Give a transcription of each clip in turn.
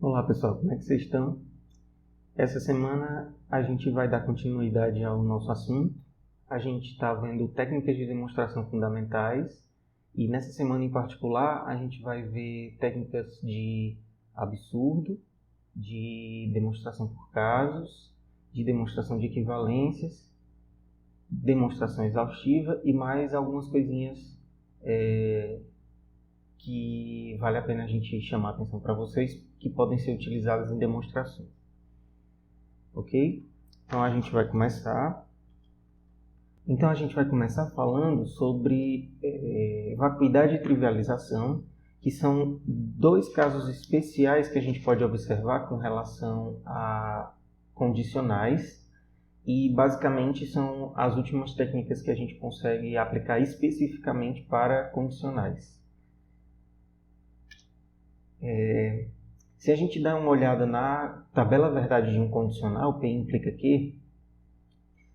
Olá pessoal, como é que vocês estão? Essa semana a gente vai dar continuidade ao nosso assunto. A gente está vendo técnicas de demonstração fundamentais e nessa semana em particular a gente vai ver técnicas de absurdo, de demonstração por casos, de demonstração de equivalências, demonstração exaustiva e mais algumas coisinhas que vale a pena a gente chamar a atenção para vocês, que podem ser utilizadas em demonstrações. Ok? Então a gente vai começar. Então a gente vai começar falando sobre vacuidade e trivialização, que são dois casos especiais que a gente pode observar com relação a condicionais e basicamente são as últimas técnicas que a gente consegue aplicar especificamente para condicionais. Se a gente dá uma olhada na tabela verdade de um condicional, P implica que,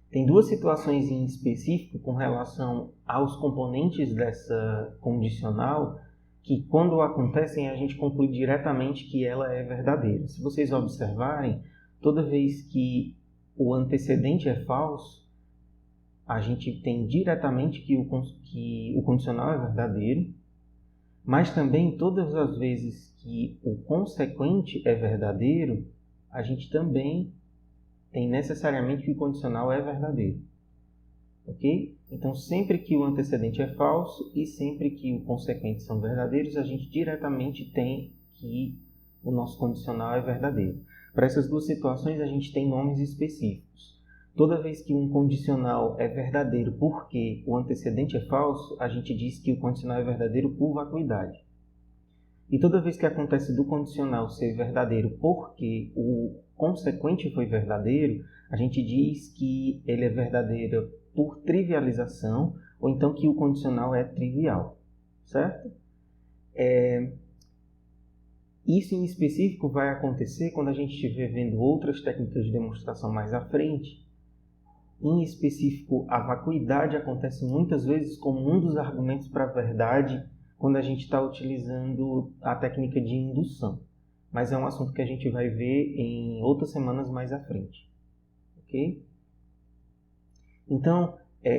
tem duas situações em específico com relação aos componentes dessa condicional que, quando acontecem, a gente conclui diretamente que ela é verdadeira. Se vocês observarem, toda vez que o antecedente é falso, a gente tem diretamente que o condicional é verdadeiro, mas também todas as vezes que o consequente é verdadeiro, a gente também tem necessariamente que o condicional é verdadeiro. Ok? Então, sempre que o antecedente é falso e sempre que o consequente são verdadeiros, a gente diretamente tem que o nosso condicional é verdadeiro. Para essas duas situações, a gente tem nomes específicos. Toda vez que um condicional é verdadeiro porque o antecedente é falso, a gente diz que o condicional é verdadeiro por vacuidade. E toda vez que acontece do condicional ser verdadeiro porque o consequente foi verdadeiro, a gente diz que ele é verdadeiro por trivialização, ou então que o condicional é trivial, certo? Isso em específico vai acontecer quando a gente estiver vendo outras técnicas de demonstração mais à frente. Em específico, a vacuidade acontece muitas vezes como um dos argumentos para a verdade quando a gente está utilizando a técnica de indução. Mas é um assunto que a gente vai ver em outras semanas mais à frente. Ok? Então,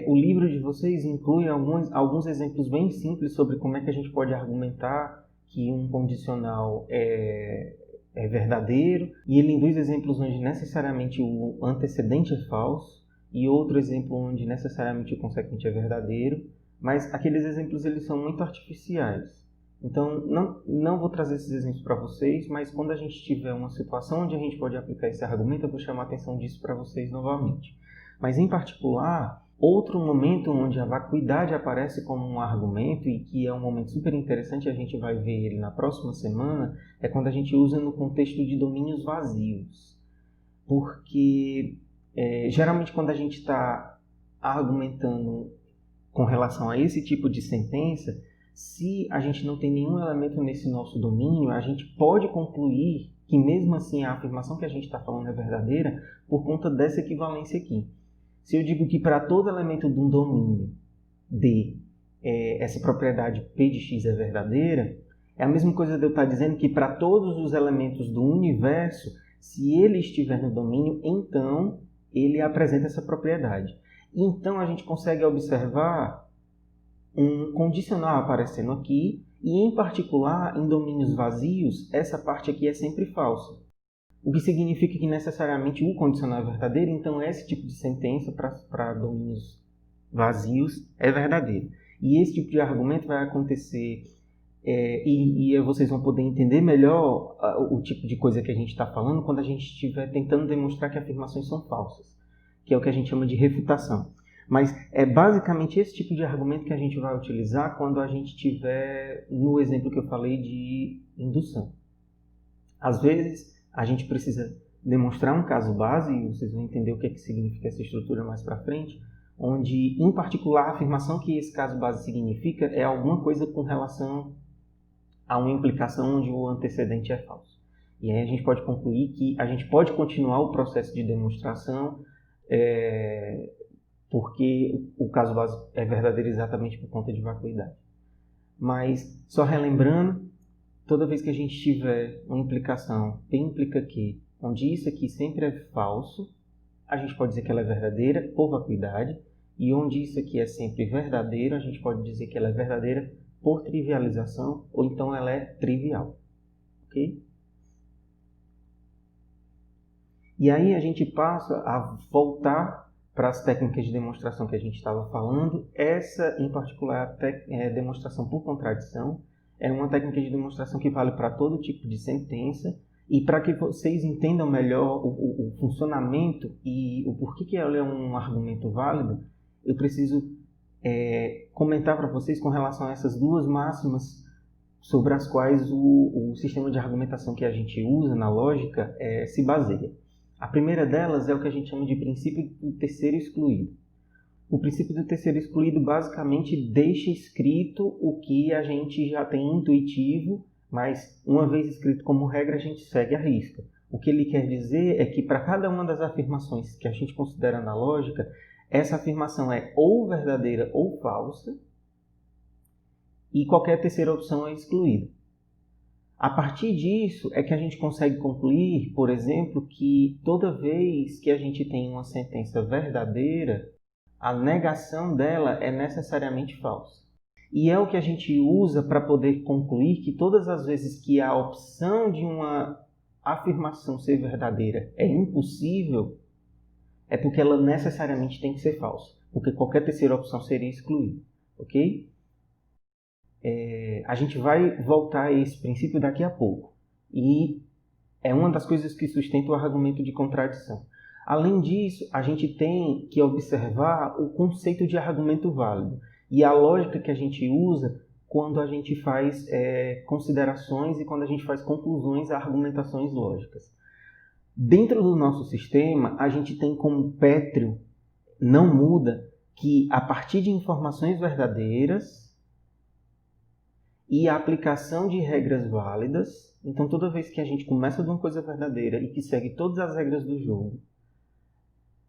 o livro de vocês inclui alguns exemplos bem simples sobre como é que a gente pode argumentar que um condicional é verdadeiro, e ele induz exemplos onde necessariamente o antecedente é falso, e outro exemplo onde necessariamente o consequente é verdadeiro, mas aqueles exemplos eles são muito artificiais. Então, não vou trazer esses exemplos para vocês, mas quando a gente tiver uma situação onde a gente pode aplicar esse argumento, eu vou chamar a atenção disso para vocês novamente. Mas, em particular, outro momento onde a vacuidade aparece como um argumento e que é um momento super interessante, a gente vai ver ele na próxima semana, é quando a gente usa no contexto de domínios vazios. Porque, geralmente, quando a gente está argumentando com relação a esse tipo de sentença, se a gente não tem nenhum elemento nesse nosso domínio, a gente pode concluir que mesmo assim a afirmação que a gente está falando é verdadeira por conta dessa equivalência aqui. Se eu digo que para todo elemento de um domínio D, essa propriedade P de x é verdadeira, é a mesma coisa de eu estar dizendo que para todos os elementos do universo, se ele estiver no domínio, então ele apresenta essa propriedade. Então a gente consegue observar um condicional aparecendo aqui e, em particular, em domínios vazios, essa parte aqui é sempre falsa. O que significa que necessariamente o condicional é verdadeiro, então esse tipo de sentença para domínios vazios é verdadeiro. E esse tipo de argumento vai acontecer e vocês vão poder entender melhor o tipo de coisa que a gente está falando quando a gente estiver tentando demonstrar que afirmações são falsas, que é o que a gente chama de refutação. Mas é basicamente esse tipo de argumento que a gente vai utilizar quando a gente estiver no exemplo que eu falei de indução. Às vezes, a gente precisa demonstrar um caso base, e vocês vão entender o que significa essa estrutura mais para frente, onde, em particular, a afirmação que esse caso base significa é alguma coisa com relação a uma implicação onde o antecedente é falso. E aí a gente pode concluir que a gente pode continuar o processo de demonstração porque o caso base é verdadeiro exatamente por conta de vacuidade. Mas, só relembrando, toda vez que a gente tiver uma implicação P implica Q, onde isso aqui sempre é falso, a gente pode dizer que ela é verdadeira por vacuidade, e onde isso aqui é sempre verdadeiro, a gente pode dizer que ela é verdadeira por trivialização, ou então ela é trivial. Ok? E aí a gente passa a voltar para as técnicas de demonstração que a gente estava falando. Essa, em particular, a demonstração por contradição, é uma técnica de demonstração que vale para todo tipo de sentença. E para que vocês entendam melhor o funcionamento e o porquê que ela é um argumento válido, eu preciso comentar para vocês com relação a essas duas máximas sobre as quais o sistema de argumentação que a gente usa na lógica se baseia. A primeira delas é o que a gente chama de princípio do terceiro excluído. O princípio do terceiro excluído basicamente deixa escrito o que a gente já tem intuitivo, mas uma vez escrito como regra a gente segue à risca. O que ele quer dizer é que para cada uma das afirmações que a gente considera na lógica, essa afirmação é ou verdadeira ou falsa, e qualquer terceira opção é excluída. A partir disso é que a gente consegue concluir, por exemplo, que toda vez que a gente tem uma sentença verdadeira, a negação dela é necessariamente falsa. E é o que a gente usa para poder concluir que todas as vezes que a opção de uma afirmação ser verdadeira é impossível, é porque ela necessariamente tem que ser falsa, porque qualquer terceira opção seria excluída, ok? A gente vai voltar a esse princípio daqui a pouco. E é uma das coisas que sustenta o argumento de contradição. Além disso, a gente tem que observar o conceito de argumento válido e a lógica que a gente usa quando a gente faz considerações e quando a gente faz conclusões a argumentações lógicas. Dentro do nosso sistema, a gente tem como pétreo, não muda, que a partir de informações verdadeiras e a aplicação de regras válidas, então toda vez que a gente começa de uma coisa verdadeira e que segue todas as regras do jogo,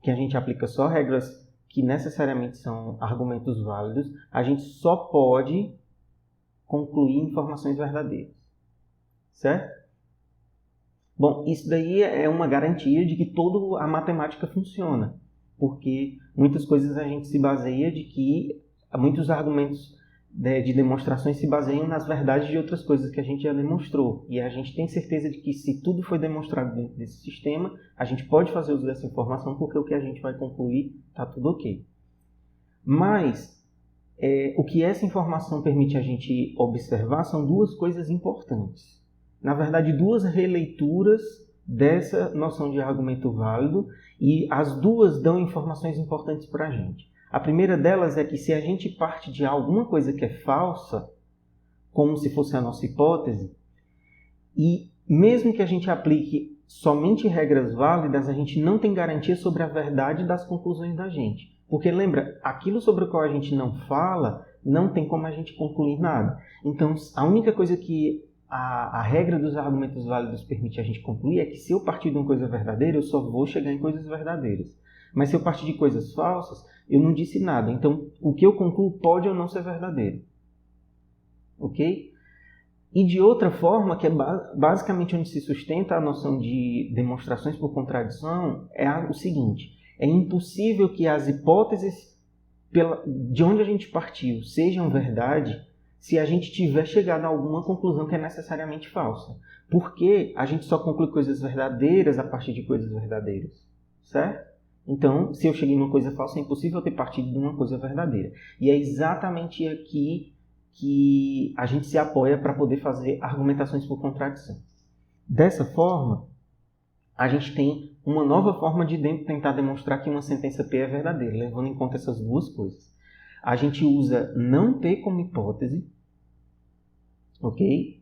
que a gente aplica só regras que necessariamente são argumentos válidos, a gente só pode concluir informações verdadeiras. Certo? Bom, isso daí é uma garantia de que toda a matemática funciona, porque muitas coisas a gente se baseia de que muitos argumentos de demonstrações se baseiam nas verdades de outras coisas que a gente já demonstrou. E a gente tem certeza de que se tudo foi demonstrado dentro desse sistema, a gente pode fazer uso dessa informação porque o que a gente vai concluir está tudo ok. Mas o que essa informação permite a gente observar são duas coisas importantes. Na verdade, duas releituras dessa noção de argumento válido, e as duas dão informações importantes para a gente. A primeira delas é que se a gente parte de alguma coisa que é falsa, como se fosse a nossa hipótese, e mesmo que a gente aplique somente regras válidas, a gente não tem garantia sobre a verdade das conclusões da gente. Porque lembra, aquilo sobre o qual a gente não fala, não tem como a gente concluir nada. Então, a única coisa que a regra dos argumentos válidos permite a gente concluir é que se eu partir de uma coisa verdadeira, eu só vou chegar em coisas verdadeiras. Mas se eu partir de coisas falsas, eu não disse nada. Então, o que eu concluo pode ou não ser verdadeiro. Ok? E de outra forma, que é basicamente onde se sustenta a noção de demonstrações por contradição, é o seguinte. É impossível que as hipóteses de onde a gente partiu sejam verdade se a gente tiver chegado a alguma conclusão que é necessariamente falsa. Porque a gente só conclui coisas verdadeiras a partir de coisas verdadeiras. Certo? Então, se eu cheguei numa coisa falsa, é impossível ter partido de uma coisa verdadeira. E é exatamente aqui que a gente se apoia para poder fazer argumentações por contradição. Dessa forma, a gente tem uma nova forma de tentar demonstrar que uma sentença P é verdadeira, levando em conta essas duas coisas. A gente usa não P como hipótese, ok?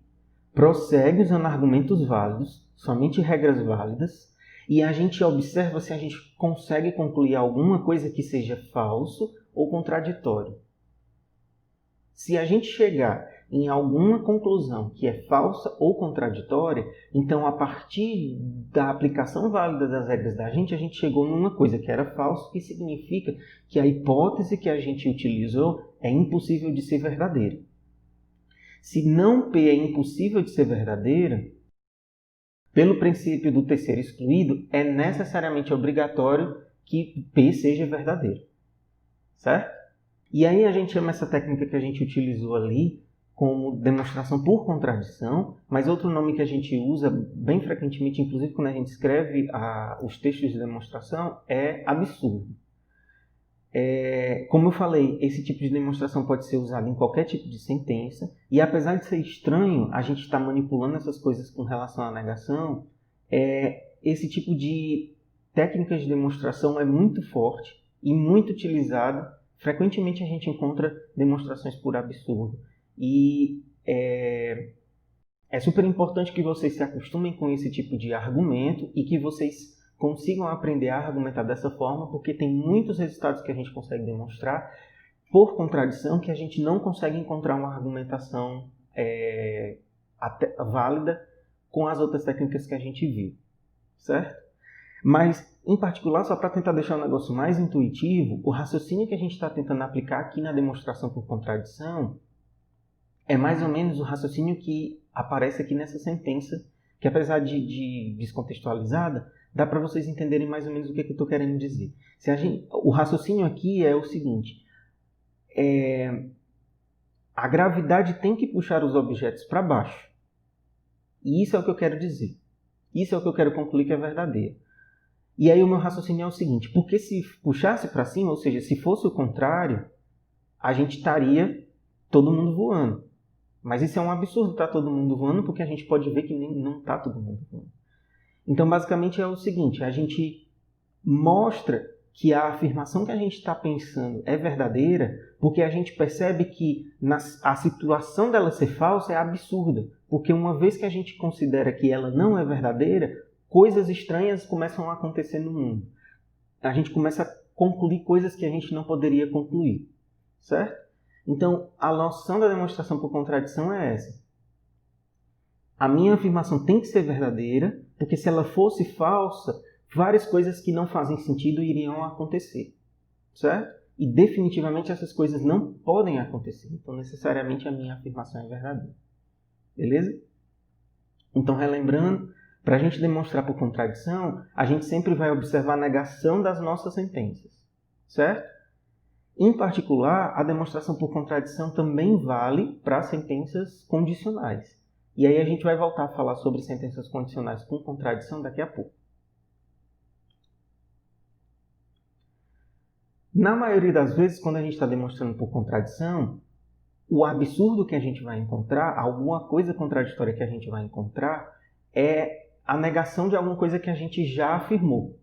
Prossegue usando argumentos válidos, somente regras válidas, e a gente observa se a gente consegue concluir alguma coisa que seja falso ou contraditório. Se a gente chegar em alguma conclusão que é falsa ou contraditória, então a partir da aplicação válida das regras da gente, a gente chegou numa coisa que era falsa, que significa que a hipótese que a gente utilizou é impossível de ser verdadeira. Se não P é impossível de ser verdadeira, pelo princípio do terceiro excluído, é necessariamente obrigatório que P seja verdadeiro. Certo? E aí a gente chama essa técnica que a gente utilizou ali como demonstração por contradição, mas outro nome que a gente usa bem frequentemente, inclusive quando a gente escreve os textos de demonstração, é absurdo. Como eu falei, esse tipo de demonstração pode ser usado em qualquer tipo de sentença, e apesar de ser estranho a gente estar manipulando essas coisas com relação à negação, esse tipo de técnica de demonstração é muito forte e muito utilizado. Frequentemente a gente encontra demonstrações por absurdo. E é super importante que vocês se acostumem com esse tipo de argumento e que vocês consigam aprender a argumentar dessa forma, porque tem muitos resultados que a gente consegue demonstrar por contradição que a gente não consegue encontrar uma argumentação válida com as outras técnicas que a gente viu, certo? Mas, em particular, só para tentar deixar o negócio mais intuitivo, o raciocínio que a gente está tentando aplicar aqui na demonstração por contradição é mais ou menos o raciocínio que aparece aqui nessa sentença, que apesar de descontextualizada, dá para vocês entenderem mais ou menos o que eu estou querendo dizer. O raciocínio aqui é o seguinte: a gravidade tem que puxar os objetos para baixo. E isso é o que eu quero dizer. Isso é o que eu quero concluir que é verdadeiro. E aí o meu raciocínio é o seguinte: porque se puxasse para cima, ou seja, se fosse o contrário, a gente estaria todo mundo voando. Mas isso é um absurdo, estar todo mundo voando, porque a gente pode ver que não está todo mundo voando. Então, basicamente, é o seguinte: a gente mostra que a afirmação que a gente está pensando é verdadeira, porque a gente percebe que a situação dela ser falsa é absurda. Porque uma vez que a gente considera que ela não é verdadeira, coisas estranhas começam a acontecer no mundo. A gente começa a concluir coisas que a gente não poderia concluir. Certo? Então, a noção da demonstração por contradição é essa. A minha afirmação tem que ser verdadeira, porque se ela fosse falsa, várias coisas que não fazem sentido iriam acontecer. Certo? E definitivamente essas coisas não podem acontecer. Então, necessariamente, a minha afirmação é verdadeira. Beleza? Então, relembrando, para a gente demonstrar por contradição, a gente sempre vai observar a negação das nossas sentenças. Certo? Em particular, a demonstração por contradição também vale para sentenças condicionais. E aí a gente vai voltar a falar sobre sentenças condicionais com contradição daqui a pouco. Na maioria das vezes, quando a gente está demonstrando por contradição, o absurdo que a gente vai encontrar, alguma coisa contraditória que a gente vai encontrar, é a negação de alguma coisa que a gente já afirmou.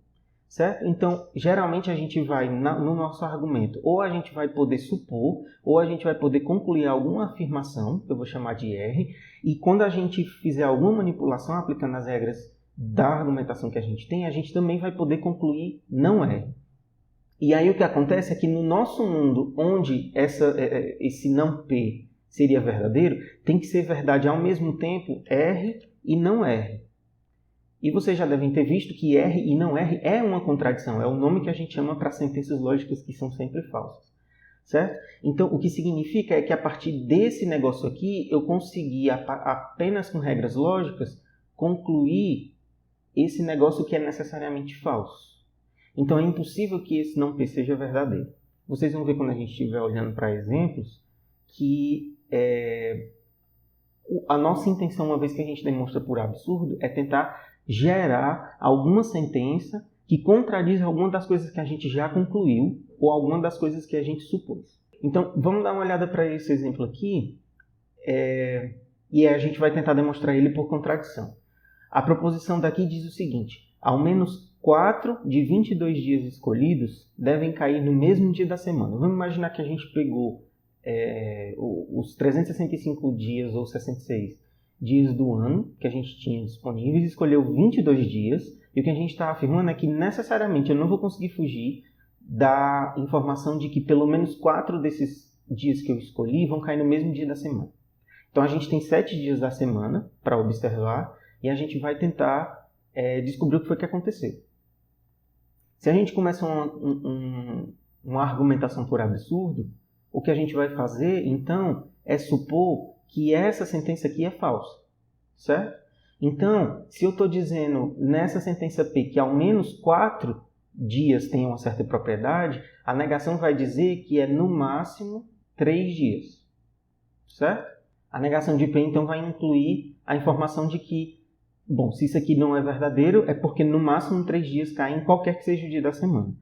Certo? Então, geralmente a gente vai, no nosso argumento, ou a gente vai poder supor, ou a gente vai poder concluir alguma afirmação, que eu vou chamar de R, e quando a gente fizer alguma manipulação aplicando as regras da argumentação que a gente também vai poder concluir não R. E aí o que acontece é que no nosso mundo, onde esse não P seria verdadeiro, tem que ser verdade ao mesmo tempo R e não R. E vocês já devem ter visto que R e não R é uma contradição. É o nome que a gente chama para sentenças lógicas que são sempre falsas. Certo? Então, o que significa é que a partir desse negócio aqui, eu consegui, apenas com regras lógicas, concluir esse negócio que é necessariamente falso. Então, é impossível que esse não P seja verdadeiro. Vocês vão ver quando a gente estiver olhando para exemplos que a nossa intenção, uma vez que a gente demonstra por absurdo, é tentar gerar alguma sentença que contradiz alguma das coisas que a gente já concluiu ou alguma das coisas que a gente supôs. Então, vamos dar uma olhada para esse exemplo aqui e a gente vai tentar demonstrar ele por contradição. A proposição daqui diz o seguinte: ao menos 4 de 22 dias escolhidos devem cair no mesmo dia da semana. Vamos imaginar que a gente pegou os 365 dias ou 66 dias do ano que a gente tinha disponíveis, escolheu 22 dias, e o que a gente está afirmando é que necessariamente eu não vou conseguir fugir da informação de que pelo menos 4 desses dias que eu escolhi vão cair no mesmo dia da semana. Então a gente tem 7 dias da semana para observar e a gente vai tentar descobrir o que foi que aconteceu. Se a gente começa uma argumentação por absurdo, o que a gente vai fazer, então, é supor que essa sentença aqui é falsa, certo? Então, se eu estou dizendo nessa sentença P que ao menos 4 dias tem uma certa propriedade, a negação vai dizer que é no máximo 3 dias, certo? A negação de P, então, vai incluir a informação de que, bom, se isso aqui não é verdadeiro, é porque no máximo 3 dias cai em qualquer que seja o dia da semana.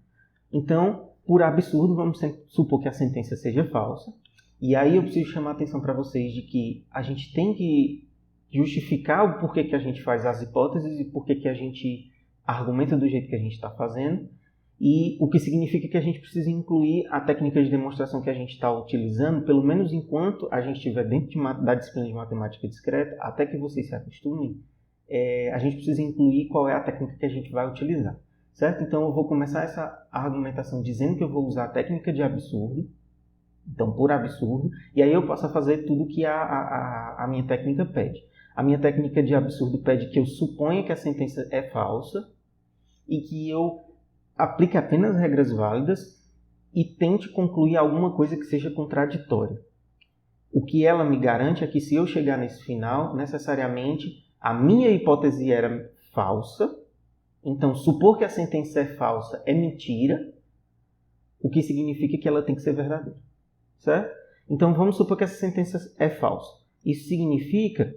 Então, por absurdo, vamos supor que a sentença seja falsa. E aí eu preciso chamar a atenção para vocês de que a gente tem que justificar o porquê que a gente faz as hipóteses e porquê que a gente argumenta do jeito que a gente está fazendo. E o que significa que a gente precisa incluir a técnica de demonstração que a gente está utilizando, pelo menos enquanto a gente estiver dentro da disciplina de matemática discreta, até que vocês se acostumem, a gente precisa incluir qual é a técnica que a gente vai utilizar, certo? Então eu vou começar essa argumentação dizendo que eu vou usar a técnica de absurdo, então por absurdo, e aí eu posso fazer tudo que a minha técnica pede. A minha técnica de absurdo pede que eu suponha que a sentença é falsa e que eu aplique apenas regras válidas e tente concluir alguma coisa que seja contraditória. O que ela me garante é que se eu chegar nesse final, necessariamente a minha hipótese era falsa, então supor que a sentença é falsa é mentira, o que significa que ela tem que ser verdadeira, certo? Então vamos supor que essa sentença é falsa. Isso significa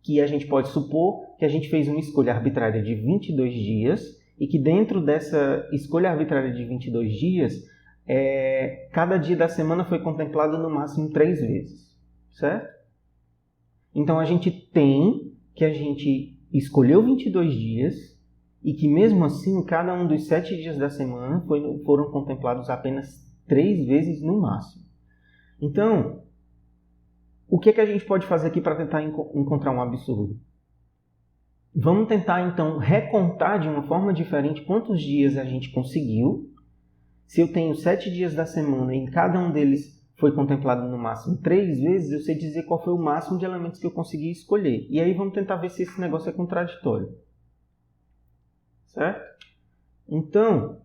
que a gente pode supor que a gente fez uma escolha arbitrária de 22 dias e que dentro dessa escolha arbitrária de 22 dias, cada dia da semana foi contemplado no máximo 3 vezes, certo? Então a gente tem que a gente escolheu 22 dias e que mesmo assim cada um dos 7 dias da semana foram contemplados apenas 3 vezes no máximo. Então, o que é que a gente pode fazer aqui para tentar encontrar um absurdo? Vamos tentar, então, recontar de uma forma diferente quantos dias a gente conseguiu. Se eu tenho 7 dias da semana e em cada um deles foi contemplado no máximo 3 vezes, eu sei dizer qual foi o máximo de elementos que eu consegui escolher. E aí vamos tentar ver se esse negócio é contraditório. Certo? Então,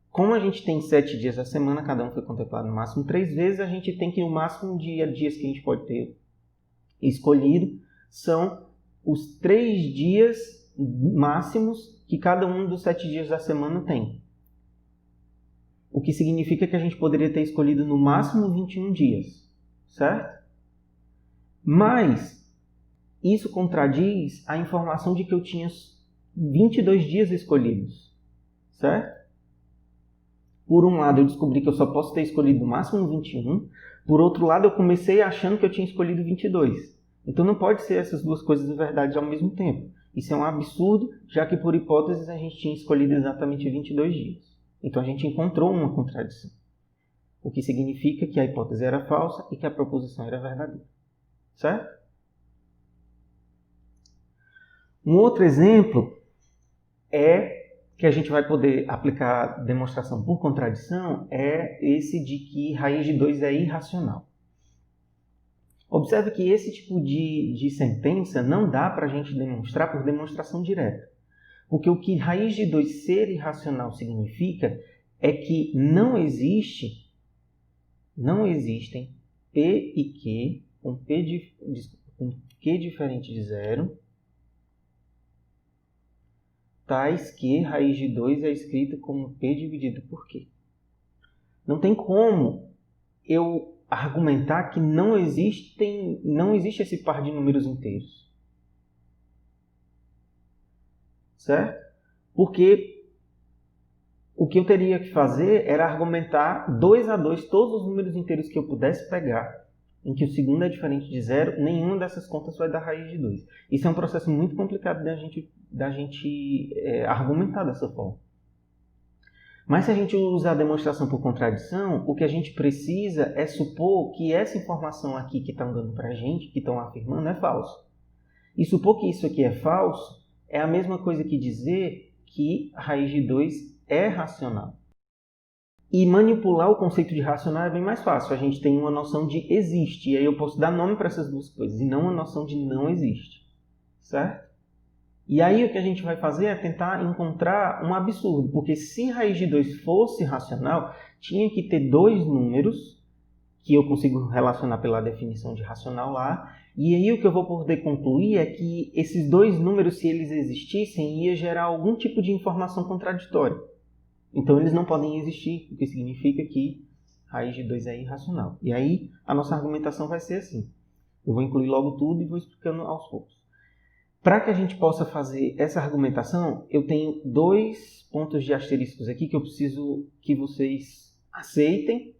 como a gente tem 7 dias da semana, cada um foi contemplado no máximo 3 vezes, a gente tem que o máximo de dias que a gente pode ter escolhido são os 3 dias máximos que cada um dos 7 dias da semana tem. O que significa que a gente poderia ter escolhido no máximo 21 dias, certo? Mas isso contradiz a informação de que eu tinha 22 dias escolhidos, certo? Por um lado, eu descobri que eu só posso ter escolhido no máximo 21. Por outro lado, eu comecei achando que eu tinha escolhido 22. Então não pode ser essas duas coisas de verdade ao mesmo tempo. Isso é um absurdo, já que por hipóteses a gente tinha escolhido exatamente 22 dias. Então a gente encontrou uma contradição. O que significa que a hipótese era falsa e que a proposição era verdadeira. Certo? Um outro exemplo que a gente vai poder aplicar demonstração por contradição é esse de que raiz de 2 é irracional. Observe que esse tipo de sentença não dá para a gente demonstrar por demonstração direta. Porque o que raiz de 2 ser irracional significa é que não existem P e Q com Q diferente de zero, tais que raiz de 2 é escrito como P dividido por Q. Não tem como eu argumentar que não existe esse par de números inteiros. Certo? Porque o que eu teria que fazer era argumentar 2 a 2 todos os números inteiros que eu pudesse pegar, em que o segundo é diferente de zero, nenhuma dessas contas vai dar raiz de 2. Isso é um processo muito complicado da gente argumentar dessa forma. Mas se a gente usar a demonstração por contradição, o que a gente precisa é supor que essa informação aqui que estão dando para a gente, que estão afirmando, é falsa. E supor que isso aqui é falso é a mesma coisa que dizer que a raiz de 2 é racional. E manipular o conceito de racional é bem mais fácil. A gente tem uma noção de existe, e aí eu posso dar nome para essas duas coisas, e não uma noção de não existe. Certo? E aí o que a gente vai fazer é tentar encontrar um absurdo, porque se raiz de 2 fosse racional, tinha que ter 2 números que eu consigo relacionar pela definição de racional lá. E aí o que eu vou poder concluir é que esses dois números, se eles existissem, ia gerar algum tipo de informação contraditória. Então eles não podem existir, o que significa que raiz de 2 é irracional. E aí a nossa argumentação vai ser assim. Eu vou incluir logo tudo e vou explicando aos poucos. Para que a gente possa fazer essa argumentação, eu tenho 2 pontos de asteriscos aqui que eu preciso que vocês aceitem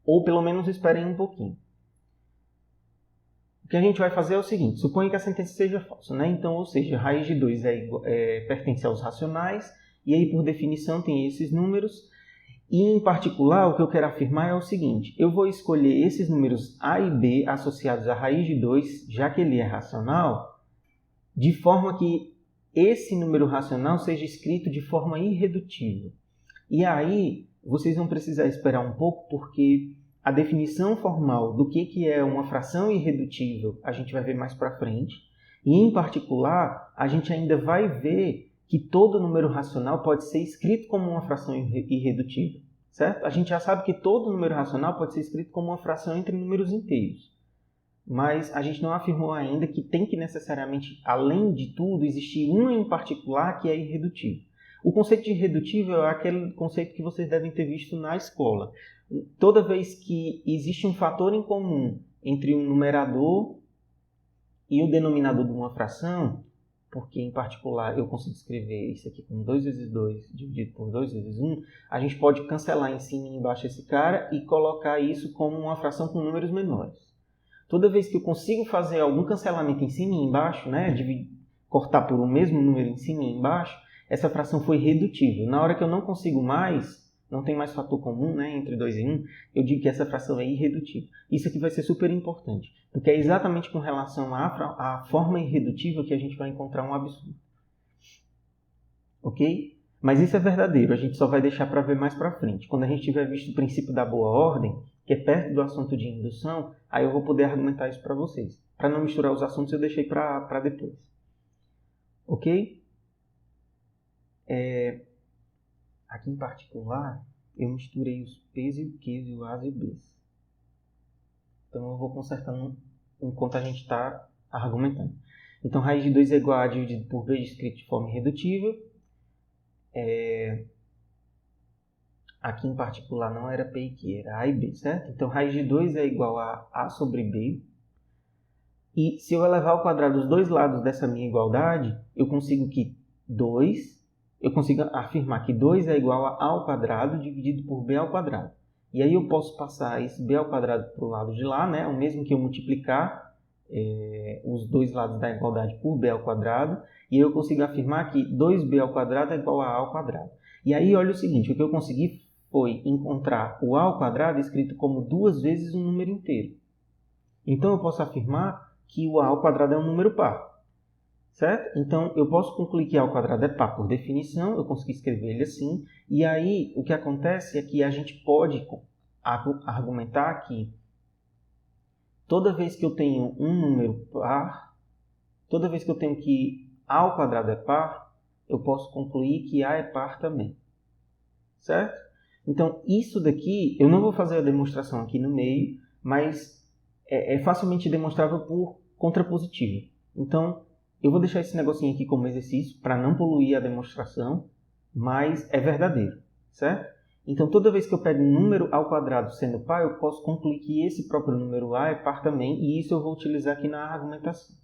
ou pelo menos esperem um pouquinho. O que a gente vai fazer é o seguinte, suponha que a sentença seja falsa, né? Então, ou seja, raiz de 2 pertence aos racionais, e aí por definição tem esses números, e em particular o que eu quero afirmar é o seguinte, eu vou escolher esses números A e B associados à raiz de 2, já que ele é racional, de forma que esse número racional seja escrito de forma irredutível. E aí, vocês vão precisar esperar um pouco, porque a definição formal do que é uma fração irredutível a gente vai ver mais para frente. E, em particular, a gente ainda vai ver que todo número racional pode ser escrito como uma fração irredutível, certo? A gente já sabe que todo número racional pode ser escrito como uma fração entre números inteiros. Mas a gente não afirmou ainda que tem que necessariamente, além de tudo, existir um em particular que é irredutível. O conceito de irredutível é aquele conceito que vocês devem ter visto na escola. Toda vez que existe um fator em comum entre o numerador e o denominador de uma fração, porque em particular eu consigo escrever isso aqui como 2 vezes 2 dividido por 2 vezes 1, a gente pode cancelar em cima e embaixo esse cara e colocar isso como uma fração com números menores. Toda vez que eu consigo fazer algum cancelamento em cima e embaixo, né, cortar por um mesmo número em cima e embaixo, essa fração foi redutível. Na hora que eu não consigo mais, não tem mais fator comum, né, entre 2 e 1, eu digo que essa fração é irredutível. Isso aqui vai ser super importante, porque é exatamente com relação à forma irredutível que a gente vai encontrar um absurdo. Ok? Mas isso é verdadeiro, a gente só vai deixar para ver mais para frente. Quando a gente tiver visto o princípio da boa ordem, que é perto do assunto de indução, aí eu vou poder argumentar isso para vocês. Para não misturar os assuntos, eu deixei para depois. Ok? Aqui em particular, eu misturei os P's e o Q's e o A's e o B's. Então eu vou consertando enquanto a gente está argumentando. Então raiz de 2 é igual a dividido por B escrito de forma irredutível. Aqui em particular não era P e Q, era A e B, certo? Então raiz de 2 é igual a A sobre B. E se eu elevar ao quadrado os dois lados dessa minha igualdade, eu consigo afirmar que 2 é igual a A ao quadrado dividido por B ao quadrado. E aí eu posso passar esse B ao quadrado para o lado de lá, né? O mesmo que eu multiplicar os dois lados da igualdade por B ao quadrado. E aí eu consigo afirmar que 2B ao quadrado é igual a A ao quadrado. E aí olha o seguinte, o que eu consegui foi encontrar o A ao quadrado escrito como 2 vezes um número inteiro. Então eu posso afirmar que o A ao quadrado é um número par. Certo? Então, eu posso concluir que A ao quadrado é par por definição, eu consegui escrever ele assim, e aí o que acontece é que a gente pode argumentar que toda vez que eu tenho um número par, toda vez que eu tenho que A ao quadrado é par, eu posso concluir que A é par também. Certo? Então, isso daqui, eu não vou fazer a demonstração aqui no meio, mas é facilmente demonstrável por contrapositivo. Então, eu vou deixar esse negocinho aqui como exercício para não poluir a demonstração, mas é verdadeiro, certo? Então, toda vez que eu pego um número ao quadrado sendo par, eu posso concluir que esse próprio número A é par também, e isso eu vou utilizar aqui na argumentação.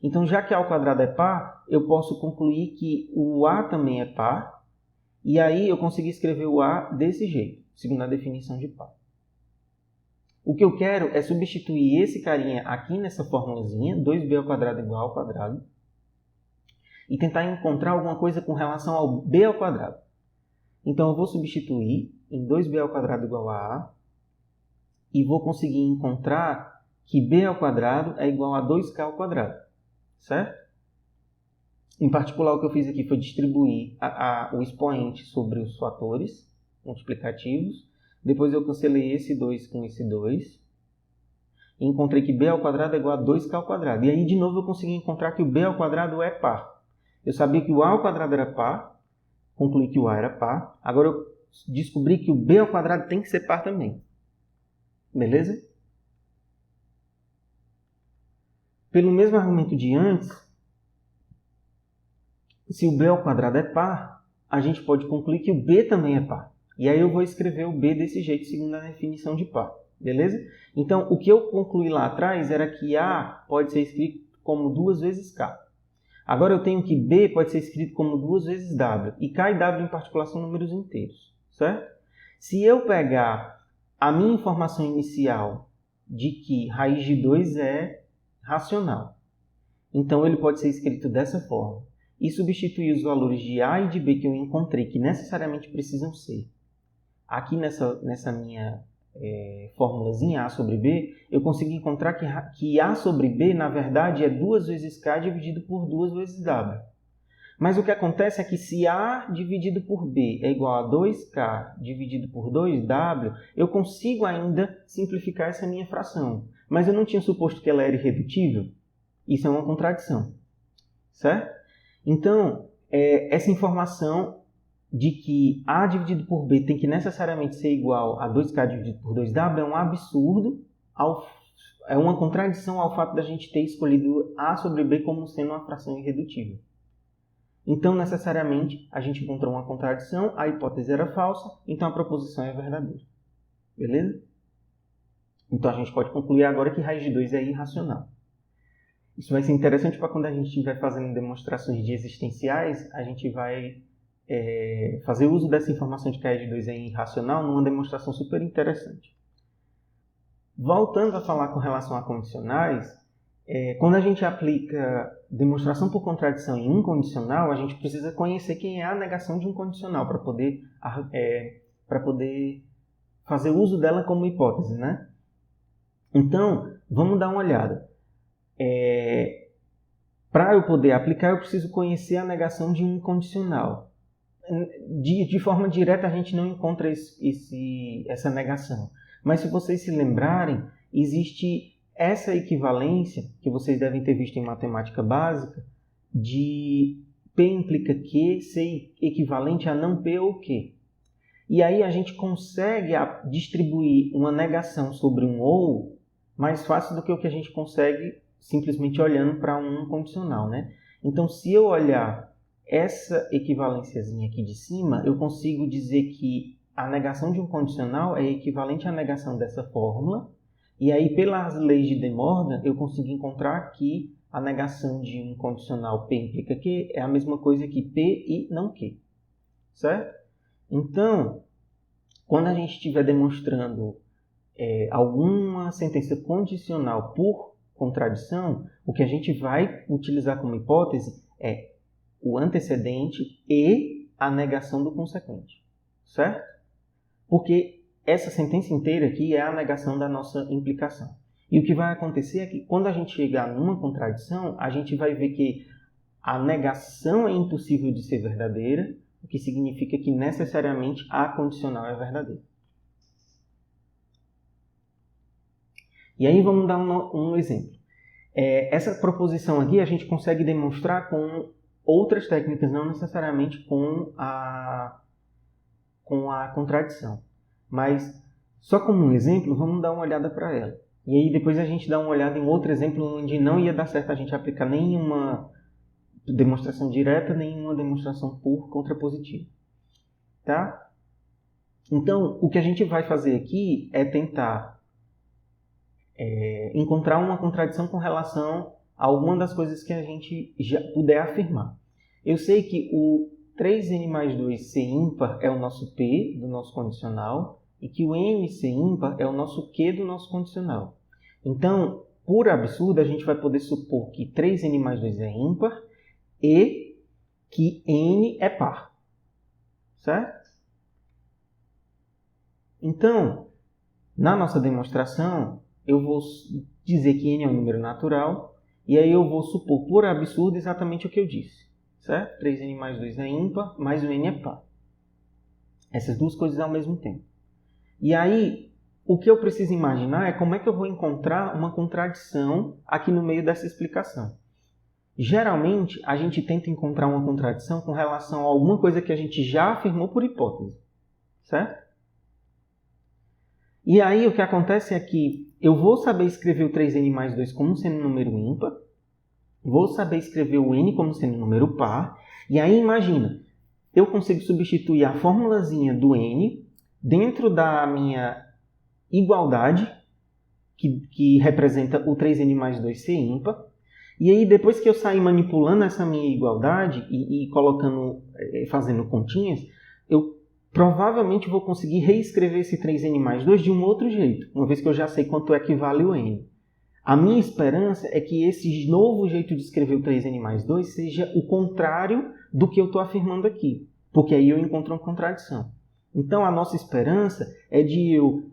Então, já que A ao quadrado é par, eu posso concluir que o A também é par, e aí eu consegui escrever o A desse jeito, segundo a definição de par. O que eu quero é substituir esse carinha aqui nessa formulazinha, 2b ao quadrado igual ao quadrado, e tentar encontrar alguma coisa com relação ao b ao quadrado. Então eu vou substituir em 2b ao quadrado igual a A, e vou conseguir encontrar que b ao quadrado é igual a 2k ao quadrado, certo? Em particular, o que eu fiz aqui foi distribuir o expoente sobre os fatores multiplicativos. Depois eu cancelei esse 2 com esse 2. E encontrei que b ao quadrado é igual a 2k ao quadrado. E aí, de novo, eu consegui encontrar que o b ao quadrado é par. Eu sabia que o a ao quadrado era par. Concluí que o a era par. Agora eu descobri que o b ao quadrado tem que ser par também. Beleza? Pelo mesmo argumento de antes, se o b ao quadrado é par, a gente pode concluir que o b também é par. E aí eu vou escrever o b desse jeito, segundo a definição de par. Beleza? Então, o que eu concluí lá atrás era que A pode ser escrito como 2 vezes K. Agora eu tenho que B pode ser escrito como 2 vezes W. E K e W em particular são números inteiros. Certo? Se eu pegar a minha informação inicial de que raiz de 2 é racional, então ele pode ser escrito dessa forma. E substituir os valores de A e de B que eu encontrei, que necessariamente precisam ser. Aqui nessa minha formulazinha A sobre B, eu consigo encontrar que A sobre B, na verdade, é 2 vezes K dividido por 2 vezes W. Mas o que acontece é que se A dividido por B é igual a 2K dividido por 2W, eu consigo ainda simplificar essa minha fração. Mas eu não tinha suposto que ela era irredutível? Isso é uma contradição. Certo? Então, essa informação de que A dividido por B tem que necessariamente ser igual a 2K dividido por 2W é um absurdo, é uma contradição ao fato da gente ter escolhido A sobre B como sendo uma fração irredutível. Então, necessariamente, a gente encontrou uma contradição, a hipótese era falsa, então a proposição é verdadeira. Beleza? Então, a gente pode concluir agora que raiz de 2 é irracional. Isso vai ser interessante para quando a gente estiver fazendo demonstrações de existenciais, a gente vai fazer uso dessa informação de que raiz de 2 é irracional numa demonstração super interessante. Voltando a falar com relação a condicionais, quando a gente aplica demonstração por contradição em um condicional, a gente precisa conhecer quem é a negação de um condicional para poder fazer uso dela como hipótese, né? Então, vamos dar uma olhada. Para eu poder aplicar, eu preciso conhecer a negação de um condicional. De forma direta, a gente não encontra essa negação. Mas se vocês se lembrarem, existe essa equivalência, que vocês devem ter visto em matemática básica, de P implica Q ser equivalente a não P ou Q. E aí a gente consegue distribuir uma negação sobre um ou mais fácil do que o que a gente consegue simplesmente olhando para um condicional, né? Então, se eu olhar essa equivalênciazinha aqui de cima, eu consigo dizer que a negação de um condicional é equivalente à negação dessa fórmula. E aí, pelas leis de De Morgan, eu consigo encontrar que a negação de um condicional P implica Q é a mesma coisa que P e não Q. Certo? Então, quando a gente estiver demonstrando alguma sentença condicional por contradição, o que a gente vai utilizar como hipótese é o antecedente e a negação do consequente. Certo? Porque essa sentença inteira aqui é a negação da nossa implicação. E o que vai acontecer é que quando a gente chegar numa contradição, a gente vai ver que a negação é impossível de ser verdadeira, o que significa que necessariamente a condicional é verdadeira. E aí vamos dar um exemplo. Essa proposição aqui a gente consegue demonstrar com outras técnicas, não necessariamente com a contradição. Mas, só como um exemplo, vamos dar uma olhada para ela. E aí depois a gente dá uma olhada em outro exemplo onde não ia dar certo a gente aplicar nenhuma demonstração direta, nenhuma demonstração por contrapositiva. Tá? Então, o que a gente vai fazer aqui é tentar encontrar uma contradição com relação a alguma das coisas que a gente já puder afirmar. Eu sei que o 3n mais 2 ser ímpar é o nosso P do nosso condicional e que o n ser ímpar é o nosso Q do nosso condicional. Então, por absurdo, a gente vai poder supor que 3n mais 2 é ímpar e que n é par. Certo? Então, na nossa demonstração, eu vou dizer que n é um número natural e aí eu vou supor por absurdo exatamente o que eu disse. Certo? 3n mais 2 é ímpar, mais o n é par. Essas duas coisas ao mesmo tempo. E aí, o que eu preciso imaginar é como é que eu vou encontrar uma contradição aqui no meio dessa explicação. Geralmente, a gente tenta encontrar uma contradição com relação a alguma coisa que a gente já afirmou por hipótese. Certo? E aí o que acontece é que eu vou saber escrever o 3n mais 2 como sendo um número ímpar, vou saber escrever o n como sendo um número par, e aí imagina, eu consigo substituir a formulazinha do n dentro da minha igualdade, que representa o 3n mais 2 ser ímpar, e aí depois que eu sair manipulando essa minha igualdade e colocando, fazendo continhas, eu provavelmente vou conseguir reescrever esse 3n mais 2 de um outro jeito, uma vez que eu já sei quanto equivale o n. A minha esperança é que esse novo jeito de escrever o 3n mais 2 seja o contrário do que eu estou afirmando aqui, porque aí eu encontro uma contradição. Então, a nossa esperança é de eu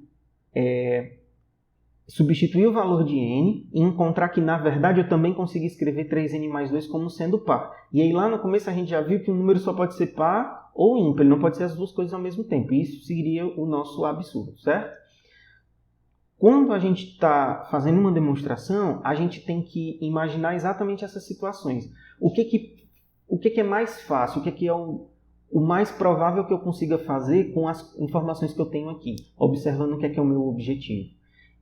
substituir o valor de n e encontrar que, na verdade, eu também consigo escrever 3n mais 2 como sendo par. E aí, lá no começo, a gente já viu que um número só pode ser par ou ímpar, ele não pode ser as duas coisas ao mesmo tempo. Isso seria o nosso absurdo, certo? Quando a gente está fazendo uma demonstração, a gente tem que imaginar exatamente essas situações. O que é mais fácil? O que é o mais provável que eu consiga fazer com as informações que eu tenho aqui, observando o que é o meu objetivo?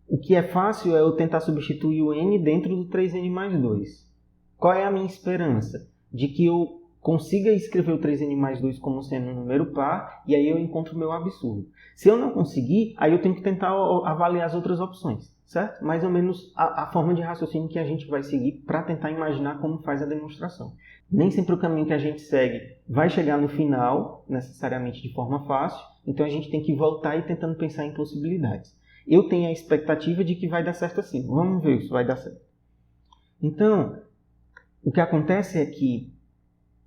O que é fácil é eu tentar substituir o n dentro do 3n mais 2. Qual é a minha esperança? De que eu consiga escrever o 3n mais 2 como sendo um número par, e aí eu encontro o meu absurdo. Se eu não conseguir, aí eu tenho que tentar avaliar as outras opções, certo? Mais ou menos a forma de raciocínio que a gente vai seguir para tentar imaginar como faz a demonstração. Nem sempre o caminho que a gente segue vai chegar no final, necessariamente de forma fácil, então a gente tem que voltar e tentando pensar em possibilidades. Eu tenho a expectativa de que vai dar certo assim. Vamos ver se vai dar certo. Então, o que acontece é que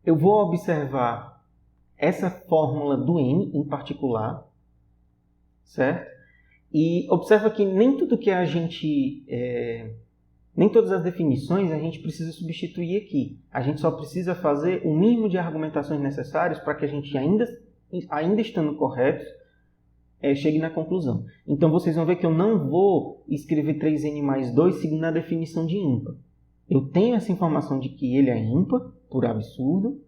eu vou observar essa fórmula do n em particular, certo? E observa que nem tudo que a gente... nem todas as definições a gente precisa substituir aqui. A gente só precisa fazer o mínimo de argumentações necessárias para que a gente, ainda estando corretos, chegue na conclusão. Então, vocês vão ver que eu não vou escrever 3n mais 2 seguindo a definição de ímpar. Eu tenho essa informação de que ele é ímpar, por absurdo,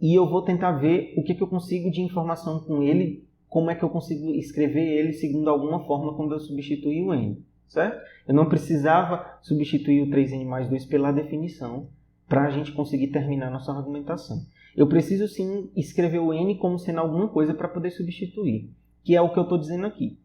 e eu vou tentar ver o que eu consigo de informação com ele, como é que eu consigo escrever ele segundo alguma forma quando eu substituir o n, certo? Eu não precisava substituir o 3n mais 2 pela definição para a gente conseguir terminar nossa argumentação. Eu preciso sim escrever o n como sendo alguma coisa para poder substituir, que é o que eu estou dizendo aqui.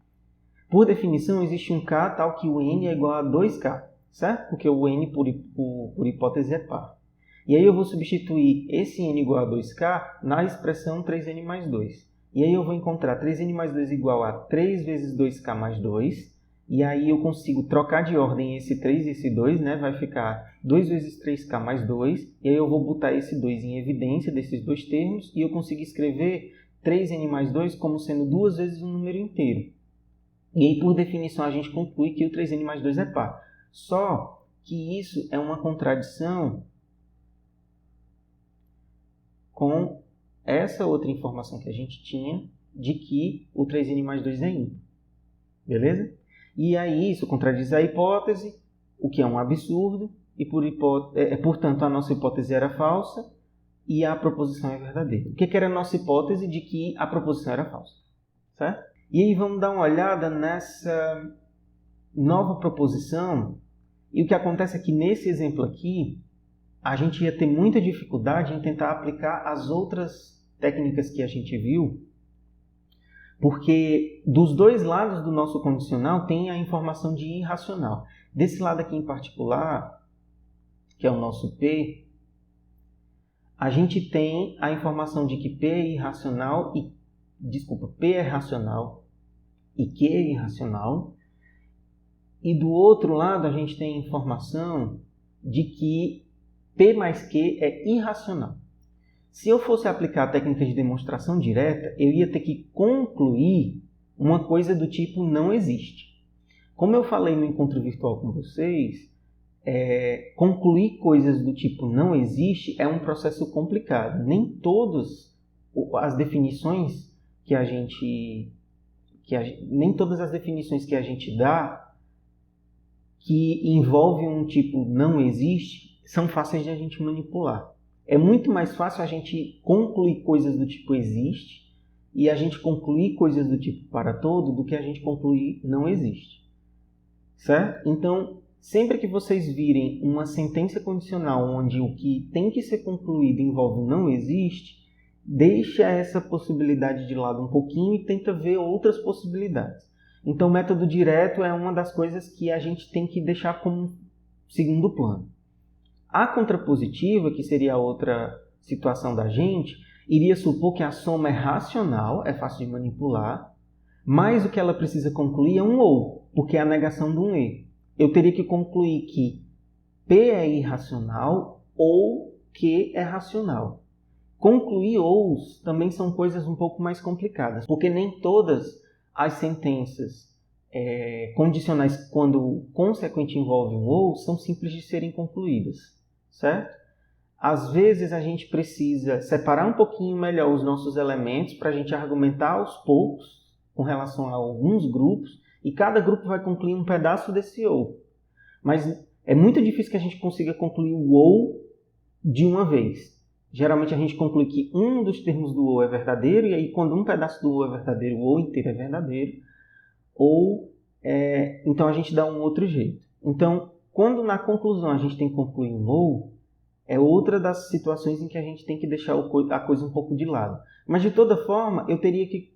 Por definição, existe um k tal que o n é igual a 2k, certo? Porque o n, por hipótese, é par. E aí eu vou substituir esse n igual a 2k na expressão 3n mais 2. E aí eu vou encontrar 3n mais 2 igual a 3 vezes 2k mais 2. E aí eu consigo trocar de ordem esse 3 e esse 2, né? Vai ficar 2 vezes 3k mais 2. E aí eu vou botar esse 2 em evidência desses dois termos. E eu consigo escrever 3n mais 2 como sendo 2 vezes um número inteiro. E aí, por definição, a gente conclui que o 3n mais 2 é par. Só que isso é uma contradição com essa outra informação que a gente tinha de que o 3n mais 2 é ímpar. Beleza? E aí isso contradiz a hipótese, o que é um absurdo, e portanto a nossa hipótese era falsa e a proposição é verdadeira. O que era a nossa hipótese? De que a proposição era falsa. Certo? E aí vamos dar uma olhada nessa nova proposição. E o que acontece é que nesse exemplo aqui, a gente ia ter muita dificuldade em tentar aplicar as outras técnicas que a gente viu, porque dos dois lados do nosso condicional tem a informação de irracional. Desse lado aqui em particular, que é o nosso P, a gente tem a informação de que P é irracional P é racional e Q é irracional. E do outro lado a gente tem a informação de que P mais Q é irracional. Se eu fosse aplicar a técnica de demonstração direta, eu ia ter que concluir uma coisa do tipo não existe. Como eu falei no encontro virtual com vocês, concluir coisas do tipo não existe é um processo complicado. Nem todas as definições que a gente dá que envolvem um tipo não existe são fáceis de a gente manipular. É muito mais fácil a gente concluir coisas do tipo existe e a gente concluir coisas do tipo para todo do que a gente concluir não existe. Certo? Então, sempre que vocês virem uma sentença condicional onde o que tem que ser concluído envolve não existe, deixa essa possibilidade de lado um pouquinho e tenta ver outras possibilidades. Então, o método direto é uma das coisas que a gente tem que deixar como segundo plano. A contrapositiva, que seria a outra situação da gente, iria supor que a soma é racional, é fácil de manipular, mas o que ela precisa concluir é um ou, porque é a negação de um e. Eu teria que concluir que P é irracional ou Q é racional. Concluir ous também são coisas um pouco mais complicadas, porque nem todas as sentenças condicionais, quando o consequente envolve um ou, são simples de serem concluídas, certo? Às vezes a gente precisa separar um pouquinho melhor os nossos elementos para a gente argumentar aos poucos com relação a alguns grupos, e cada grupo vai concluir um pedaço desse ou. Mas é muito difícil que a gente consiga concluir o ou de uma vez. Geralmente a gente conclui que um dos termos do ou é verdadeiro, e aí quando um pedaço do ou é verdadeiro, o ou inteiro é verdadeiro. Então a gente dá um outro jeito. Então, quando na conclusão a gente tem que concluir um ou, é outra das situações em que a gente tem que deixar a coisa um pouco de lado. Mas de toda forma, eu teria que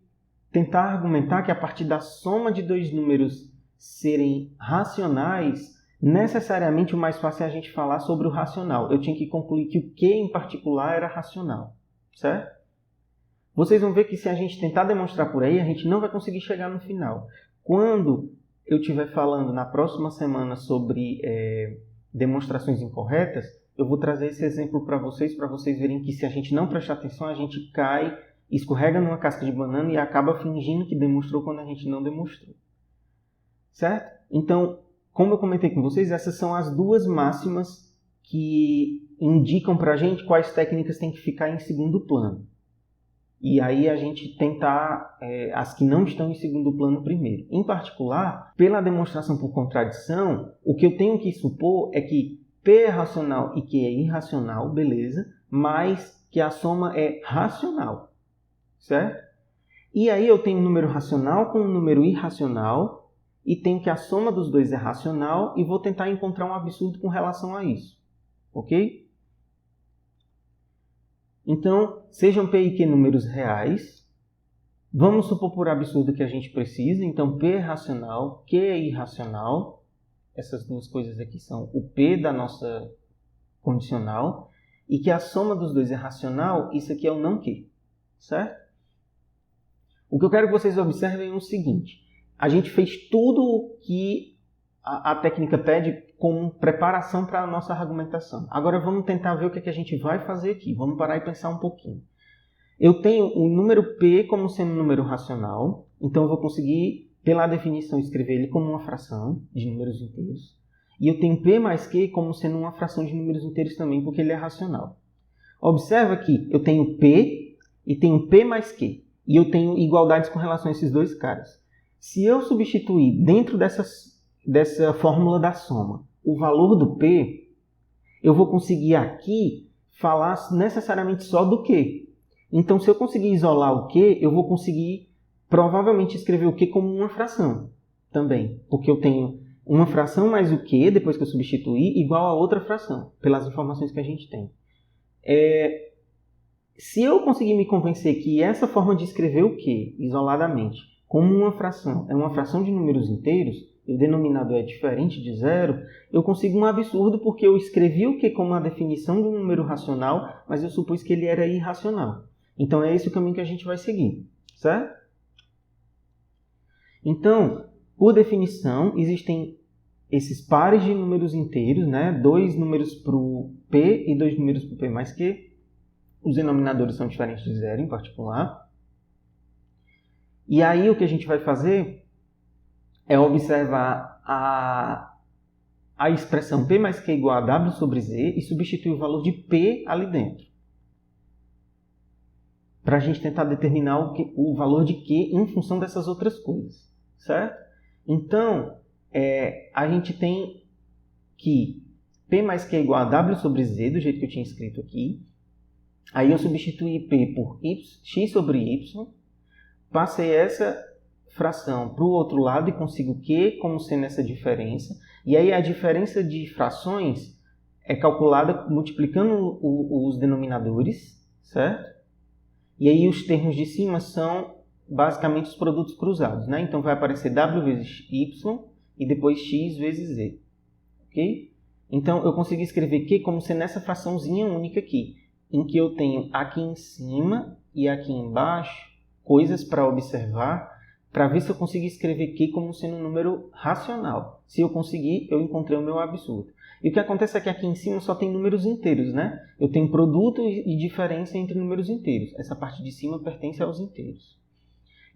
tentar argumentar que a partir da soma de dois números serem racionais, necessariamente o mais fácil é a gente falar sobre o racional. Eu tinha que concluir que o Q em particular era racional, certo? Vocês vão ver que se a gente tentar demonstrar por aí, a gente não vai conseguir chegar no final. Quando eu estiver falando na próxima semana sobre demonstrações incorretas, eu vou trazer esse exemplo para vocês verem que se a gente não prestar atenção, a gente cai, escorrega numa casca de banana e acaba fingindo que demonstrou quando a gente não demonstrou. Certo? Então, como eu comentei com vocês, essas são as duas máximas que indicam para a gente quais técnicas têm que ficar em segundo plano. E aí a gente tentar as que não estão em segundo plano primeiro. Em particular, pela demonstração por contradição, o que eu tenho que supor é que P é racional e Q é irracional, beleza, mas que a soma é racional, certo? E aí eu tenho um número racional com um número irracional e tenho que a soma dos dois é racional e vou tentar encontrar um absurdo com relação a isso, ok? Então, sejam P e Q números reais. Vamos supor por absurdo que a gente precisa. Então, P é racional, Q é irracional. Essas duas coisas aqui são o P da nossa condicional. E que a soma dos dois é racional. Isso aqui é o não Q. Certo? O que eu quero que vocês observem é o seguinte. A gente fez tudo o que a técnica pede como preparação para a nossa argumentação. Agora vamos tentar ver o que é que a gente vai fazer aqui. Vamos parar e pensar um pouquinho. Eu tenho o número P como sendo um número racional, então eu vou conseguir, pela definição, escrever ele como uma fração de números inteiros. E eu tenho P mais Q como sendo uma fração de números inteiros também, porque ele é racional. Observa que eu tenho P e tenho P mais Q. E eu tenho igualdades com relação a esses dois caras. Se eu substituir dentro dessa fórmula da soma o valor do P, eu vou conseguir aqui falar necessariamente só do Q. Então, se eu conseguir isolar o Q, eu vou conseguir provavelmente escrever o Q como uma fração também. Porque eu tenho uma fração mais o Q, depois que eu substituir, igual a outra fração, pelas informações que a gente tem. Se eu conseguir me convencer que essa forma de escrever o Q isoladamente como uma fração é uma fração de números inteiros, e o denominador é diferente de zero, eu consigo um absurdo porque eu escrevi o Q como uma definição de um número racional, mas eu supus que ele era irracional. Então é esse o caminho que a gente vai seguir, certo? Então, por definição, existem esses pares de números inteiros, né? 2 números para o P e 2 números para o P mais Q. Os denominadores são diferentes de zero em particular. E aí o que a gente vai fazer é observar a expressão P mais Q igual a W sobre Z e substituir o valor de P ali dentro. Para a gente tentar determinar o valor de Q em função dessas outras coisas. Certo? Então, a gente tem que P mais Q igual a W sobre Z, do jeito que eu tinha escrito aqui. Aí eu substituí P por X sobre Y. passei essa fração para o outro lado e consigo Q como sendo essa diferença. E aí a diferença de frações é calculada multiplicando os denominadores, certo? E aí os termos de cima são basicamente os produtos cruzados, né? Então vai aparecer W vezes Y e depois X vezes Z, ok? Então eu consigo escrever Q como sendo essa fraçãozinha única aqui, em que eu tenho aqui em cima e aqui embaixo coisas para observar, para ver se eu consigo escrever Q como sendo um número racional. Se eu conseguir, eu encontrei o meu absurdo. E o que acontece é que aqui em cima só tem números inteiros, né? Eu tenho produto e diferença entre números inteiros. Essa parte de cima pertence aos inteiros.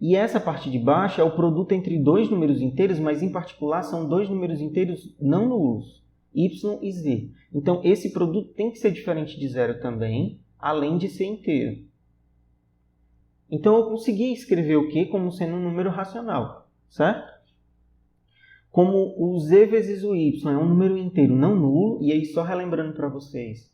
E essa parte de baixo é o produto entre dois números inteiros, mas em particular são dois números inteiros não nulos, Y e Z. Então esse produto tem que ser diferente de zero também, além de ser inteiro. Então eu consegui escrever o Q como sendo um número racional, certo? Como o Z vezes o Y é um número inteiro não nulo, e aí só relembrando para vocês,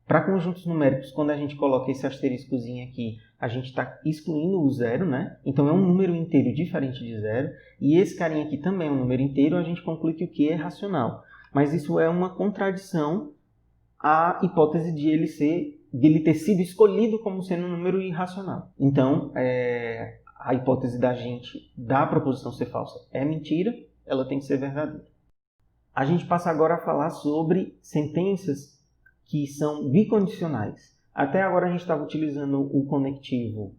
para conjuntos numéricos, quando a gente coloca esse asteriscozinho aqui, a gente está excluindo o zero, né? Então é um número inteiro diferente de zero, e esse carinha aqui também é um número inteiro, a gente conclui que o Q é racional. Mas isso é uma contradição à hipótese de ele ter sido escolhido como sendo um número irracional. Então, a hipótese da proposição ser falsa é mentira, ela tem que ser verdadeira. A gente passa agora a falar sobre sentenças que são bicondicionais. Até agora a gente estava utilizando o conectivo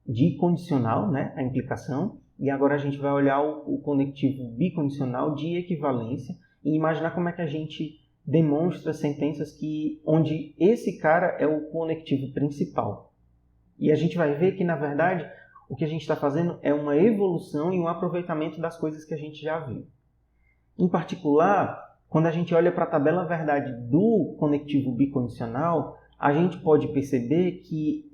de condicional, né, a implicação, e agora a gente vai olhar o conectivo bicondicional de equivalência e imaginar como é que a gente demonstra sentenças onde esse cara é o conectivo principal. E a gente vai ver que, na verdade, o que a gente está fazendo é uma evolução e um aproveitamento das coisas que a gente já viu. Em particular, quando a gente olha para a tabela verdade do conectivo bicondicional, a gente pode perceber que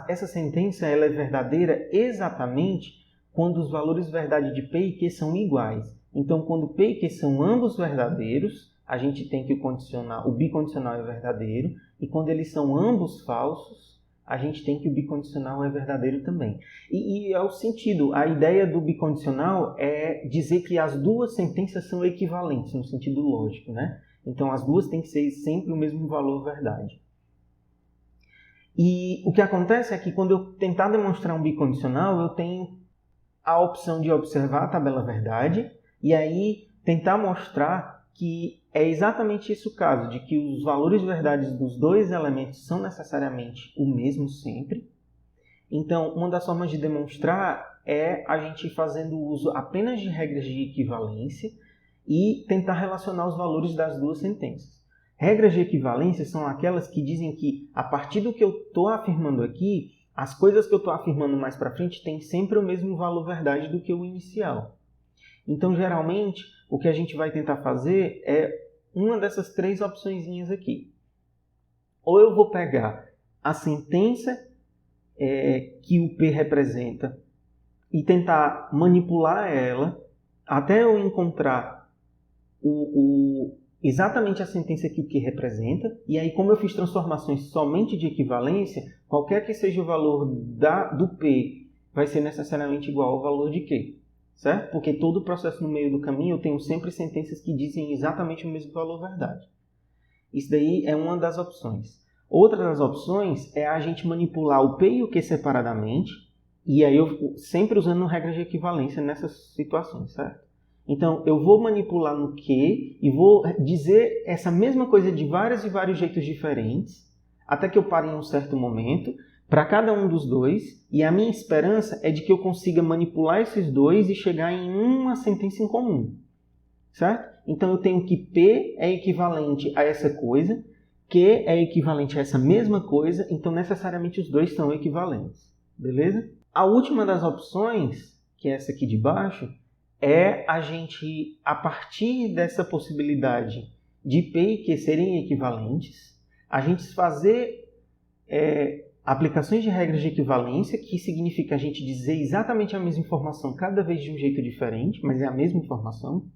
essa sentença ela é verdadeira exatamente quando os valores verdade de P e Q são iguais. Então, quando P e Q são ambos verdadeiros, a gente tem que o bicondicional é verdadeiro, e quando eles são ambos falsos, a gente tem que o bicondicional é verdadeiro também. E é o sentido, a ideia do bicondicional é dizer que as duas sentenças são equivalentes, no sentido lógico, né? Então, as duas têm que ser sempre o mesmo valor verdade. E o que acontece é que quando eu tentar demonstrar um bicondicional, eu tenho a opção de observar a tabela verdade, e aí tentar mostrar que é exatamente esse o caso, de que os valores verdades dos dois elementos são necessariamente o mesmo sempre. Então, uma das formas de demonstrar é a gente fazendo uso apenas de regras de equivalência e tentar relacionar os valores das duas sentenças. Regras de equivalência são aquelas que dizem que, a partir do que eu estou afirmando aqui, as coisas que eu estou afirmando mais para frente têm sempre o mesmo valor verdade do que o inicial. Então, geralmente, o que a gente vai tentar fazer é uma dessas três opçõezinhas aqui. Ou eu vou pegar a sentença que o P representa e tentar manipular ela até eu encontrar exatamente a sentença que o Q representa. E aí, como eu fiz transformações somente de equivalência, qualquer que seja o valor do P vai ser necessariamente igual ao valor de Q. Certo? Porque todo o processo no meio do caminho eu tenho sempre sentenças que dizem exatamente o mesmo valor verdade. Isso daí é uma das opções. Outra das opções é a gente manipular o P e o Q separadamente, e aí eu sempre usando regras de equivalência nessas situações, certo? Então eu vou manipular no Q e vou dizer essa mesma coisa de vários e vários jeitos diferentes, até que eu pare em um certo momento, para cada um dos dois, e a minha esperança é de que eu consiga manipular esses dois e chegar em uma sentença em comum, certo? Então eu tenho que P é equivalente a essa coisa, Q é equivalente a essa mesma coisa, então necessariamente os dois são equivalentes, beleza? A última das opções, que é essa aqui de baixo, é a gente, a partir dessa possibilidade de P e Q serem equivalentes, a gente fazer aplicações de regras de equivalência, que significa a gente dizer exatamente a mesma informação cada vez de um jeito diferente, mas é a mesma informação,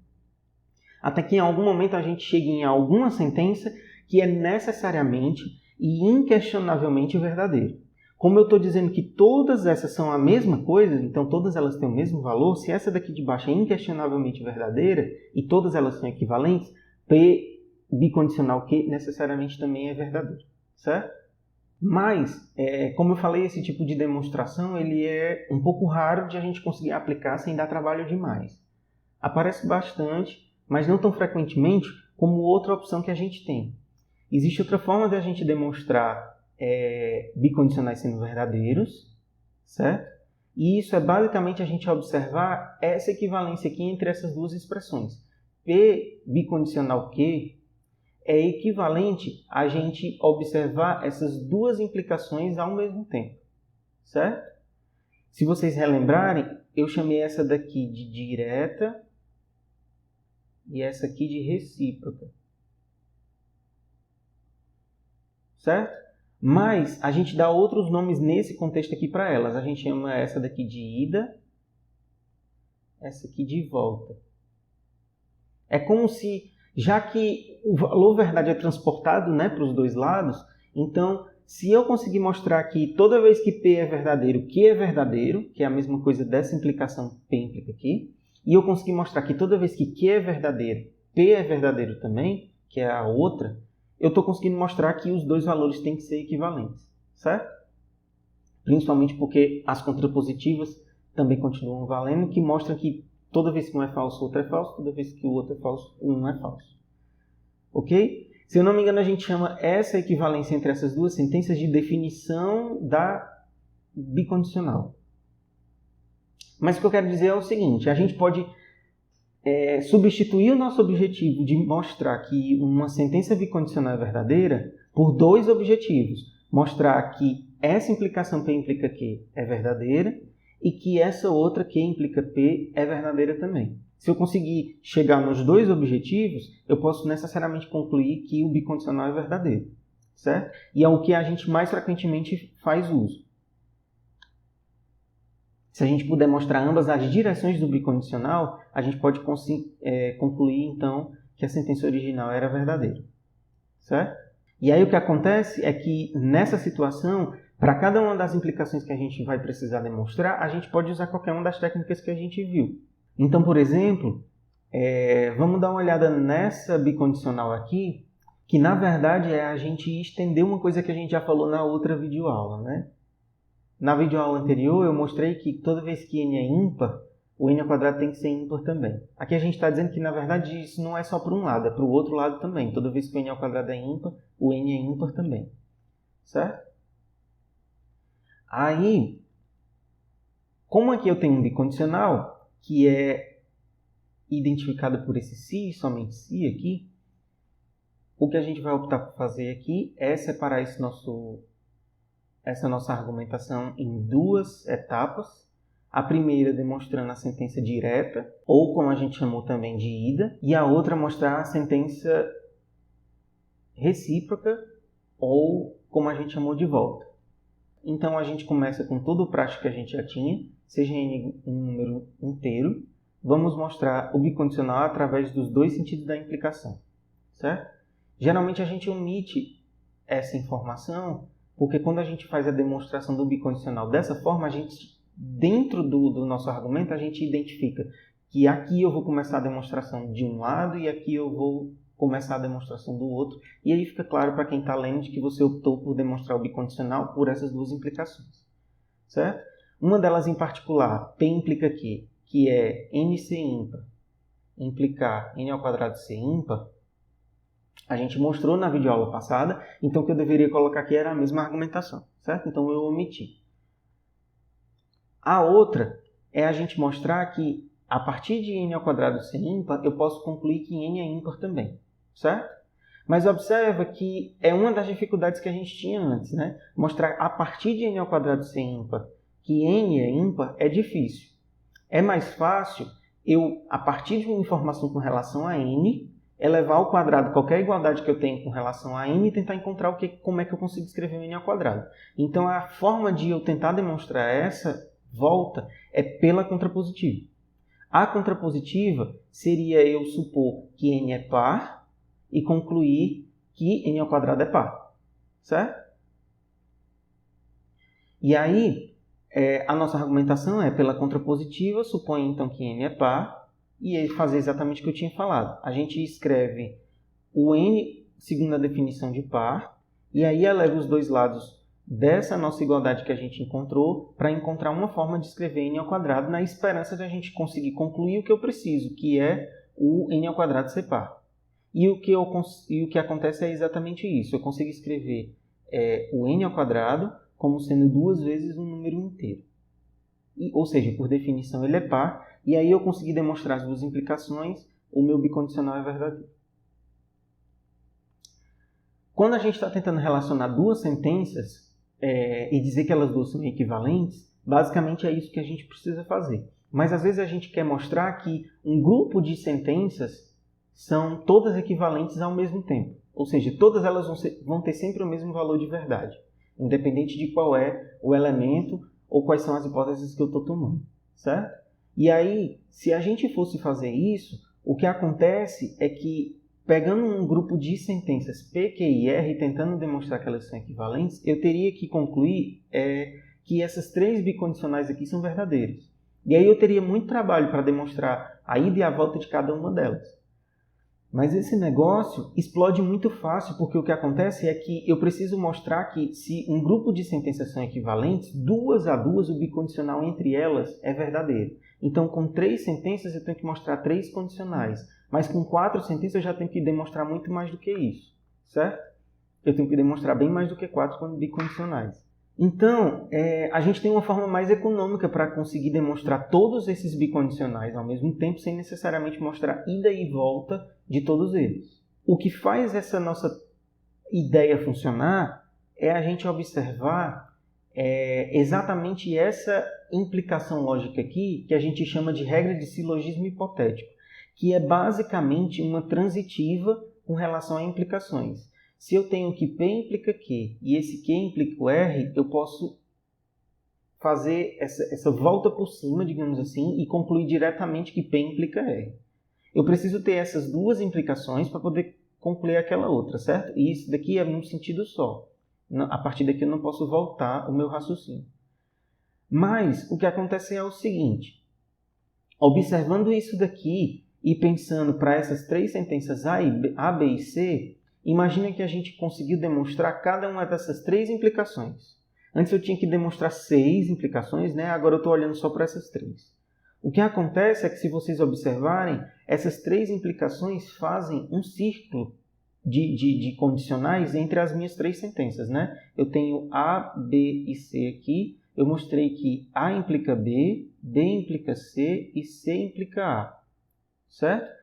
até que em algum momento a gente chegue em alguma sentença que é necessariamente e inquestionavelmente verdadeiro. Como eu estou dizendo que todas essas são a mesma coisa, então todas elas têm o mesmo valor, se essa daqui de baixo é inquestionavelmente verdadeira e todas elas são equivalentes, P bicondicional Q necessariamente também é verdadeiro, certo? Mas, como eu falei, esse tipo de demonstração ele é um pouco raro de a gente conseguir aplicar sem dar trabalho demais. Aparece bastante, mas não tão frequentemente como outra opção que a gente tem. Existe outra forma de a gente demonstrar bicondicionais sendo verdadeiros, certo? E isso é basicamente a gente observar essa equivalência aqui entre essas duas expressões. P bicondicional Q é equivalente a gente observar essas duas implicações ao mesmo tempo, certo? Se vocês relembrarem, eu chamei essa daqui de direta e essa aqui de recíproca, certo? Mas a gente dá outros nomes nesse contexto aqui para elas. A gente chama essa daqui de ida, essa aqui de volta. É como se, já que o valor verdade é transportado, né, para os dois lados, então, se eu conseguir mostrar que toda vez que P é verdadeiro, Q é verdadeiro, que é a mesma coisa dessa implicação P implica aqui, e eu conseguir mostrar que toda vez que Q é verdadeiro, P é verdadeiro também, que é a outra, eu estou conseguindo mostrar que os dois valores têm que ser equivalentes, certo? Principalmente porque as contrapositivas também continuam valendo, que mostram que toda vez que um é falso, o outro é falso, toda vez que o outro é falso, um é falso. Ok? Se eu não me engano, a gente chama essa equivalência entre essas duas sentenças de definição da bicondicional. Mas o que eu quero dizer é o seguinte, a gente pode substituir o nosso objetivo de mostrar que uma sentença bicondicional é verdadeira por dois objetivos. Mostrar que essa implicação P implica Q é verdadeira e que essa outra Q implica P é verdadeira também. Se eu conseguir chegar nos dois objetivos, eu posso necessariamente concluir que o bicondicional é verdadeiro, certo? E é o que a gente mais frequentemente faz uso. Se a gente puder mostrar ambas as direções do bicondicional, a gente pode concluir, então, que a sentença original era verdadeira, certo? E aí o que acontece é que, nessa situação, para cada uma das implicações que a gente vai precisar demonstrar, a gente pode usar qualquer uma das técnicas que a gente viu. Então, por exemplo, vamos dar uma olhada nessa bicondicional aqui, que na verdade é a gente estender uma coisa que a gente já falou na outra videoaula, né? Na videoaula anterior eu mostrei que toda vez que n é ímpar, o n ao quadrado tem que ser ímpar também. Aqui a gente está dizendo que na verdade isso não é só para um lado, é para o outro lado também. Toda vez que o n ao quadrado é ímpar, o n é ímpar também. Certo? Aí, como aqui eu tenho um bicondicional, que é identificado por esse se, somente se aqui, o que a gente vai optar por fazer aqui é separar essa nossa argumentação em duas etapas. A primeira demonstrando a sentença direta, ou como a gente chamou também de ida, e a outra mostrar a sentença recíproca, ou como a gente chamou de volta. Então a gente começa com todo o prático que a gente já tinha, seja n um número inteiro. Vamos mostrar o bicondicional através dos dois sentidos da implicação, certo? Geralmente a gente omite essa informação, porque quando a gente faz a demonstração do bicondicional dessa forma, a gente, dentro do nosso argumento, a gente identifica que aqui eu vou começar a demonstração de um lado e aqui eu vou começar a demonstração do outro. E aí fica claro para quem está lendo de que você optou por demonstrar o bicondicional por essas duas implicações, certo? Uma delas em particular, P implica Q, que é n ser ímpar, implicar n ao quadrado ser ímpar, a gente mostrou na videoaula passada, então o que eu deveria colocar aqui era a mesma argumentação, certo? Então eu omiti. A outra é a gente mostrar que a partir de n ao quadrado ser ímpar, eu posso concluir que n é ímpar também, certo? Mas observa que é uma das dificuldades que a gente tinha antes, né? Mostrar a partir de n ao quadrado ser ímpar que n é ímpar é difícil. É mais fácil eu, a partir de uma informação com relação a n, elevar ao quadrado qualquer igualdade que eu tenho com relação a n e tentar encontrar como é que eu consigo escrever o n ao quadrado. Então, a forma de eu tentar demonstrar essa volta é pela contrapositiva. A contrapositiva seria eu supor que n é par e concluir que n ao quadrado é par, certo? E aí, a nossa argumentação é pela contrapositiva, supõe então que n é par, e aí fazer exatamente o que eu tinha falado. A gente escreve o n segundo a definição de par, e aí eleva os dois lados dessa nossa igualdade que a gente encontrou para encontrar uma forma de escrever n ao quadrado na esperança de a gente conseguir concluir o que eu preciso, que é o n ao quadrado ser par. E o que acontece é exatamente isso. Eu consigo escrever o n ao quadrado como sendo 2 vezes um número inteiro. Ou seja, por definição ele é par, e aí eu consegui demonstrar as duas implicações, o meu bicondicional é verdadeiro. Quando a gente está tentando relacionar duas sentenças e dizer que elas duas são equivalentes, basicamente é isso que a gente precisa fazer. Mas às vezes a gente quer mostrar que um grupo de sentenças são todas equivalentes ao mesmo tempo. Ou seja, todas elas vão ter sempre o mesmo valor de verdade, independente de qual é o elemento ou quais são as hipóteses que eu estou tomando, certo? E aí, se a gente fosse fazer isso, o que acontece é que, pegando um grupo de sentenças P, Q e R e tentando demonstrar que elas são equivalentes, eu teria que concluir que essas três bicondicionais aqui são verdadeiras. E aí eu teria muito trabalho para demonstrar a ida e a volta de cada uma delas. Mas esse negócio explode muito fácil, porque o que acontece é que eu preciso mostrar que se um grupo de sentenças são equivalentes, 2 a 2 o bicondicional entre elas é verdadeiro. Então, com 3 sentenças eu tenho que mostrar 3 condicionais. Mas com 4 sentenças eu já tenho que demonstrar muito mais do que isso, certo? Eu tenho que demonstrar bem mais do que 4 bicondicionais. Então, a gente tem uma forma mais econômica para conseguir demonstrar todos esses bicondicionais ao mesmo tempo, sem necessariamente mostrar ida e volta de todos eles. O que faz essa nossa ideia funcionar é a gente observar exatamente essa implicação lógica aqui, que a gente chama de regra de silogismo hipotético, que é basicamente uma transitiva com relação a implicações. Se eu tenho que P implica Q e esse Q implica o R, eu posso fazer essa volta por cima, digamos assim, e concluir diretamente que P implica R. Eu preciso ter essas duas implicações para poder concluir aquela outra, certo? E isso daqui é num sentido só. A partir daqui eu não posso voltar o meu raciocínio. Mas o que acontece é o seguinte. Observando isso daqui e pensando para essas três sentenças A, B e C, imagina que a gente conseguiu demonstrar cada uma dessas três implicações. Antes eu tinha que demonstrar 6 implicações, né? Agora eu estou olhando só para essas 3. O que acontece é que, se vocês observarem, essas 3 implicações fazem um círculo de condicionais entre as minhas 3 sentenças, né? Eu tenho A, B e C aqui. Eu mostrei que A implica B, B implica C e C implica A, certo?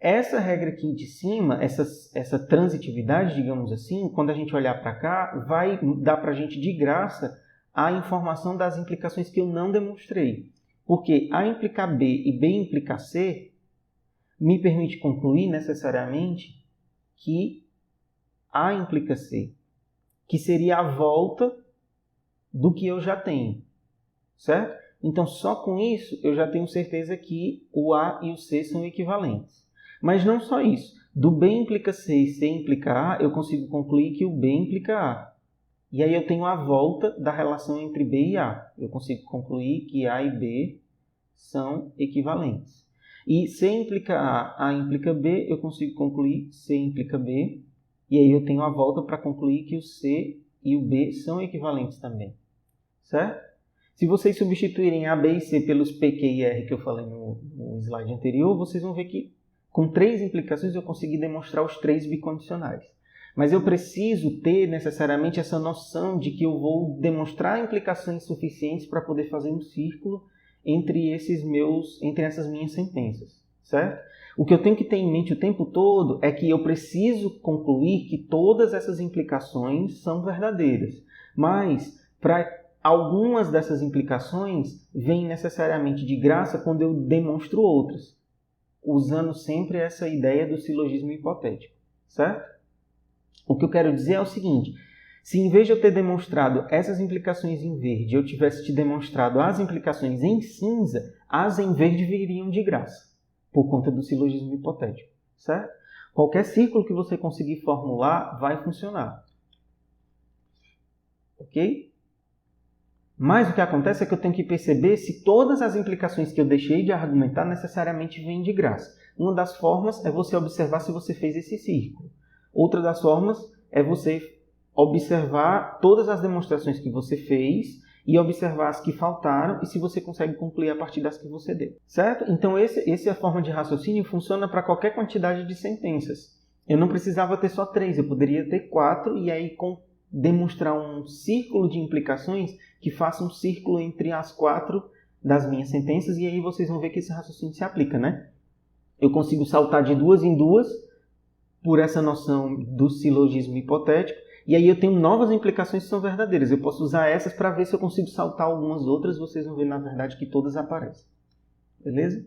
Essa regra aqui de cima, essa transitividade, digamos assim, quando a gente olhar para cá, vai dar para a gente de graça a informação das implicações que eu não demonstrei. Porque A implica B e B implica C me permite concluir necessariamente que A implica C, que seria a volta do que eu já tenho, certo? Então, só com isso, eu já tenho certeza que o A e o C são equivalentes. Mas não só isso. Do B implica C e C implica A, eu consigo concluir que o B implica A. E aí eu tenho a volta da relação entre B e A. Eu consigo concluir que A e B são equivalentes. E C implica A implica B, eu consigo concluir C implica B. E aí eu tenho a volta para concluir que o C e o B são equivalentes também. Certo? Se vocês substituírem A, B e C pelos P, Q e R que eu falei no slide anterior, vocês vão ver que com 3 implicações eu consegui demonstrar os 3 bicondicionais. Mas eu preciso ter necessariamente essa noção de que eu vou demonstrar implicações suficientes para poder fazer um círculo entre essas minhas sentenças, certo? O que eu tenho que ter em mente o tempo todo é que eu preciso concluir que todas essas implicações são verdadeiras. Mas, para algumas dessas implicações, vêm necessariamente de graça quando eu demonstro outras, usando sempre essa ideia do silogismo hipotético, certo? O que eu quero dizer é o seguinte: se em vez de eu ter demonstrado essas implicações em verde, eu tivesse te demonstrado as implicações em cinza, as em verde viriam de graça, por conta do silogismo hipotético, certo? Qualquer círculo que você conseguir formular vai funcionar. Ok? Mas o que acontece é que eu tenho que perceber se todas as implicações que eu deixei de argumentar necessariamente vêm de graça. Uma das formas é você observar se você fez esse círculo. Outra das formas é você observar todas as demonstrações que você fez e observar as que faltaram e se você consegue concluir a partir das que você deu. Certo? Então, essa forma de raciocínio funciona para qualquer quantidade de sentenças. Eu não precisava ter só 3, eu poderia ter 4 e aí demonstrar um círculo de implicações que faça um círculo entre as 4 das minhas sentenças e aí vocês vão ver que esse raciocínio se aplica, né? Eu consigo saltar de 2 em 2 por essa noção do silogismo hipotético e aí eu tenho novas implicações que são verdadeiras. Eu posso usar essas para ver se eu consigo saltar algumas outras, vocês vão ver na verdade que todas aparecem. Beleza?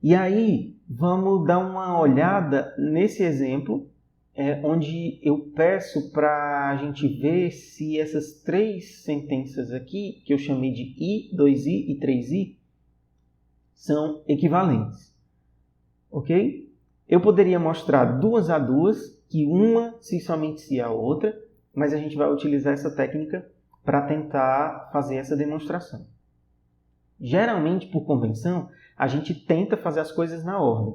E aí, vamos dar uma olhada nesse exemplo onde eu peço para a gente ver se essas 3 sentenças aqui, que eu chamei de I, 2I e 3I, são equivalentes. Ok? Eu poderia mostrar 2 a 2, que uma se somente se a outra, mas a gente vai utilizar essa técnica para tentar fazer essa demonstração. Geralmente, por convenção, a gente tenta fazer as coisas na ordem.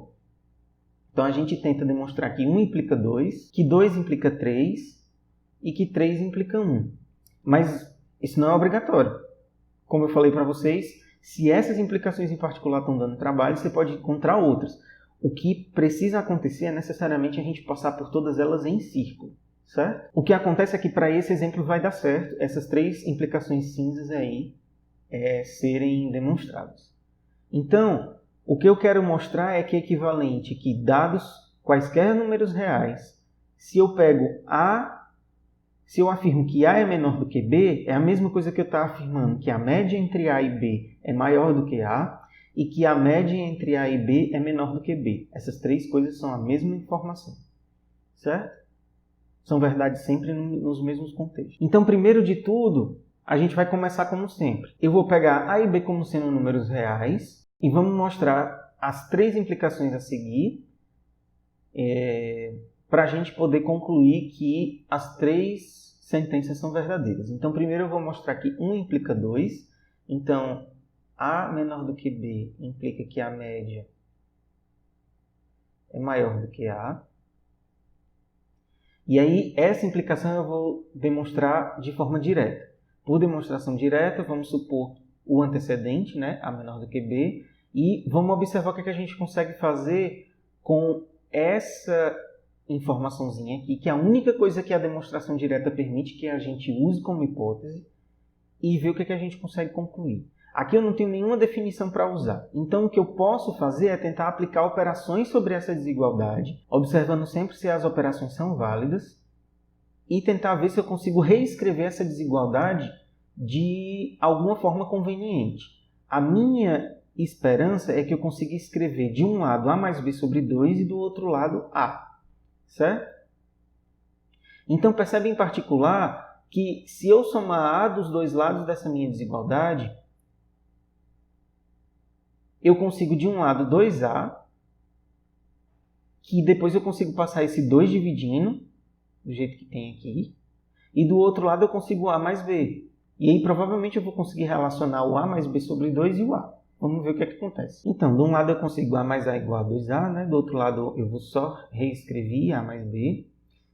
Então, a gente tenta demonstrar que 1 implica 2, que 2 implica 3 e que 3 implica 1. Mas isso não é obrigatório. Como eu falei para vocês, se essas implicações em particular estão dando trabalho, você pode encontrar outras. O que precisa acontecer é necessariamente a gente passar por todas elas em círculo. Certo? O que acontece é que para esse exemplo vai dar certo essas 3 implicações cinzas aí serem demonstradas. Então, o que eu quero mostrar é que é equivalente que dados quaisquer números reais, se eu afirmo que A é menor do que B, é a mesma coisa que eu estou afirmando que a média entre A e B é maior do que A e que a média entre A e B é menor do que B. Essas 3 coisas são a mesma informação. Certo? São verdades sempre nos mesmos contextos. Então, primeiro de tudo, a gente vai começar como sempre. Eu vou pegar A e B como sendo números reais e vamos mostrar as 3 implicações a seguir para a gente poder concluir que as 3 sentenças são verdadeiras. Então, primeiro eu vou mostrar que 1 implica 2. Então, A menor do que B implica que a média é maior do que A. E aí, essa implicação eu vou demonstrar de forma direta. Por demonstração direta, vamos supor o antecedente, né, A menor do que B, e vamos observar o que a gente consegue fazer com essa informaçãozinha aqui, que é a única coisa que a demonstração direta permite que a gente use como hipótese e ver o que a gente consegue concluir. Aqui eu não tenho nenhuma definição para usar. Então, o que eu posso fazer é tentar aplicar operações sobre essa desigualdade, observando sempre se as operações são válidas, e tentar ver se eu consigo reescrever essa desigualdade de alguma forma conveniente. A minha esperança é que eu consiga escrever de um lado A mais B sobre 2 e do outro lado A. Certo? Então, percebe em particular que se eu somar A dos dois lados dessa minha desigualdade, eu consigo de um lado 2A, que depois eu consigo passar esse 2 dividindo, do jeito que tem aqui, e do outro lado eu consigo A mais B. E aí provavelmente eu vou conseguir relacionar o A mais B sobre 2 e o A. Vamos ver o que acontece. Então, de um lado eu consigo A mais A igual a 2A, né? Do outro lado eu vou só reescrever A mais B.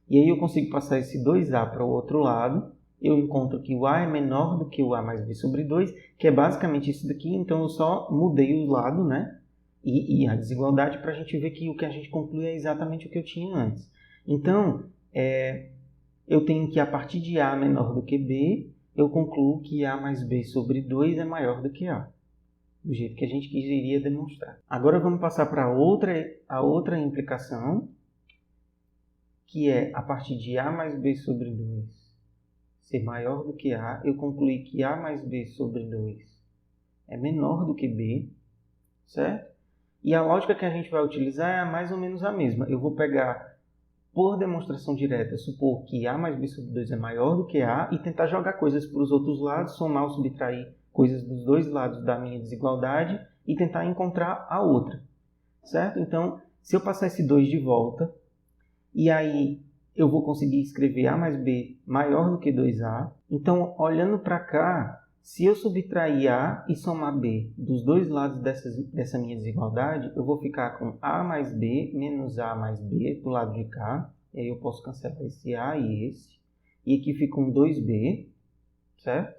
E aí eu consigo passar esse 2A para o outro lado. Eu encontro que o A é menor do que o A mais B sobre 2, que é basicamente isso daqui. Então eu só mudei o lado, né? E a desigualdade para a gente ver que o que a gente conclui é exatamente o que eu tinha antes. Então, eu tenho que a partir de A menor do que B, eu concluo que A mais B sobre 2 é maior do que A. Do jeito que a gente queria demonstrar. Agora vamos passar para a outra implicação, que é a partir de A mais B sobre 2 ser maior do que A, eu concluí que A mais B sobre 2 é menor do que B, certo? E a lógica que a gente vai utilizar é mais ou menos a mesma. Eu vou pegar, por demonstração direta, supor que A mais B sobre 2 é maior do que A e tentar jogar coisas para os outros lados, somar ou subtrair coisas dos dois lados da minha desigualdade e tentar encontrar a outra, certo? Então, se eu passar esse 2 de volta, e aí eu vou conseguir escrever A mais B maior do que 2A. Então, olhando para cá, se eu subtrair A e somar B dos dois lados dessa minha desigualdade, eu vou ficar com A mais B menos A mais B do lado de cá. E aí eu posso cancelar esse A e esse. E aqui fica um 2B, certo?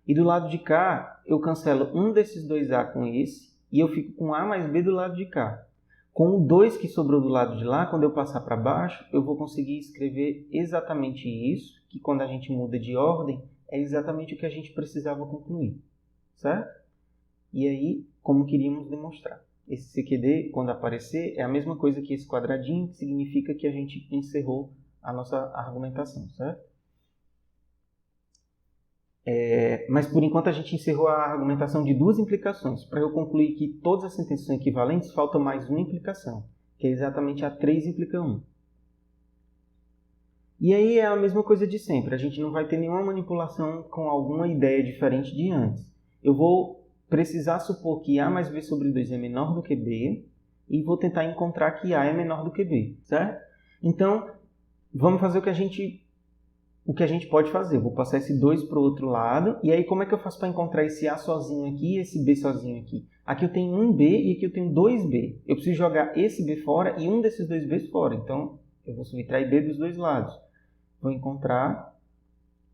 E do lado de cá, eu cancelo um desses dois A com esse. E eu fico com A mais B do lado de cá. Com o 2 que sobrou do lado de lá, quando eu passar para baixo, eu vou conseguir escrever exatamente isso, que quando a gente muda de ordem, é exatamente o que a gente precisava concluir, certo? E aí, como queríamos demonstrar. Esse CQD, quando aparecer, é a mesma coisa que esse quadradinho, que significa que a gente encerrou a nossa argumentação, certo? Mas, por enquanto, a gente encerrou a argumentação de duas implicações. Para eu concluir que todas as sentenças são equivalentes, falta mais uma implicação, que é exatamente a 3 implica 1. E aí é a mesma coisa de sempre. A gente não vai ter nenhuma manipulação com alguma ideia diferente de antes. Eu vou precisar supor que A mais B sobre 2 é menor do que B e vou tentar encontrar que A é menor do que B, certo? Então, vamos fazer o que a gente pode fazer. Eu vou passar esse 2 para o outro lado. E aí, como é que eu faço para encontrar esse A sozinho aqui e esse B sozinho aqui? Aqui eu tenho um B e aqui eu tenho 2B. Eu preciso jogar esse B fora e um desses dois Bs fora. Então, eu vou subtrair B dos dois lados. Vou encontrar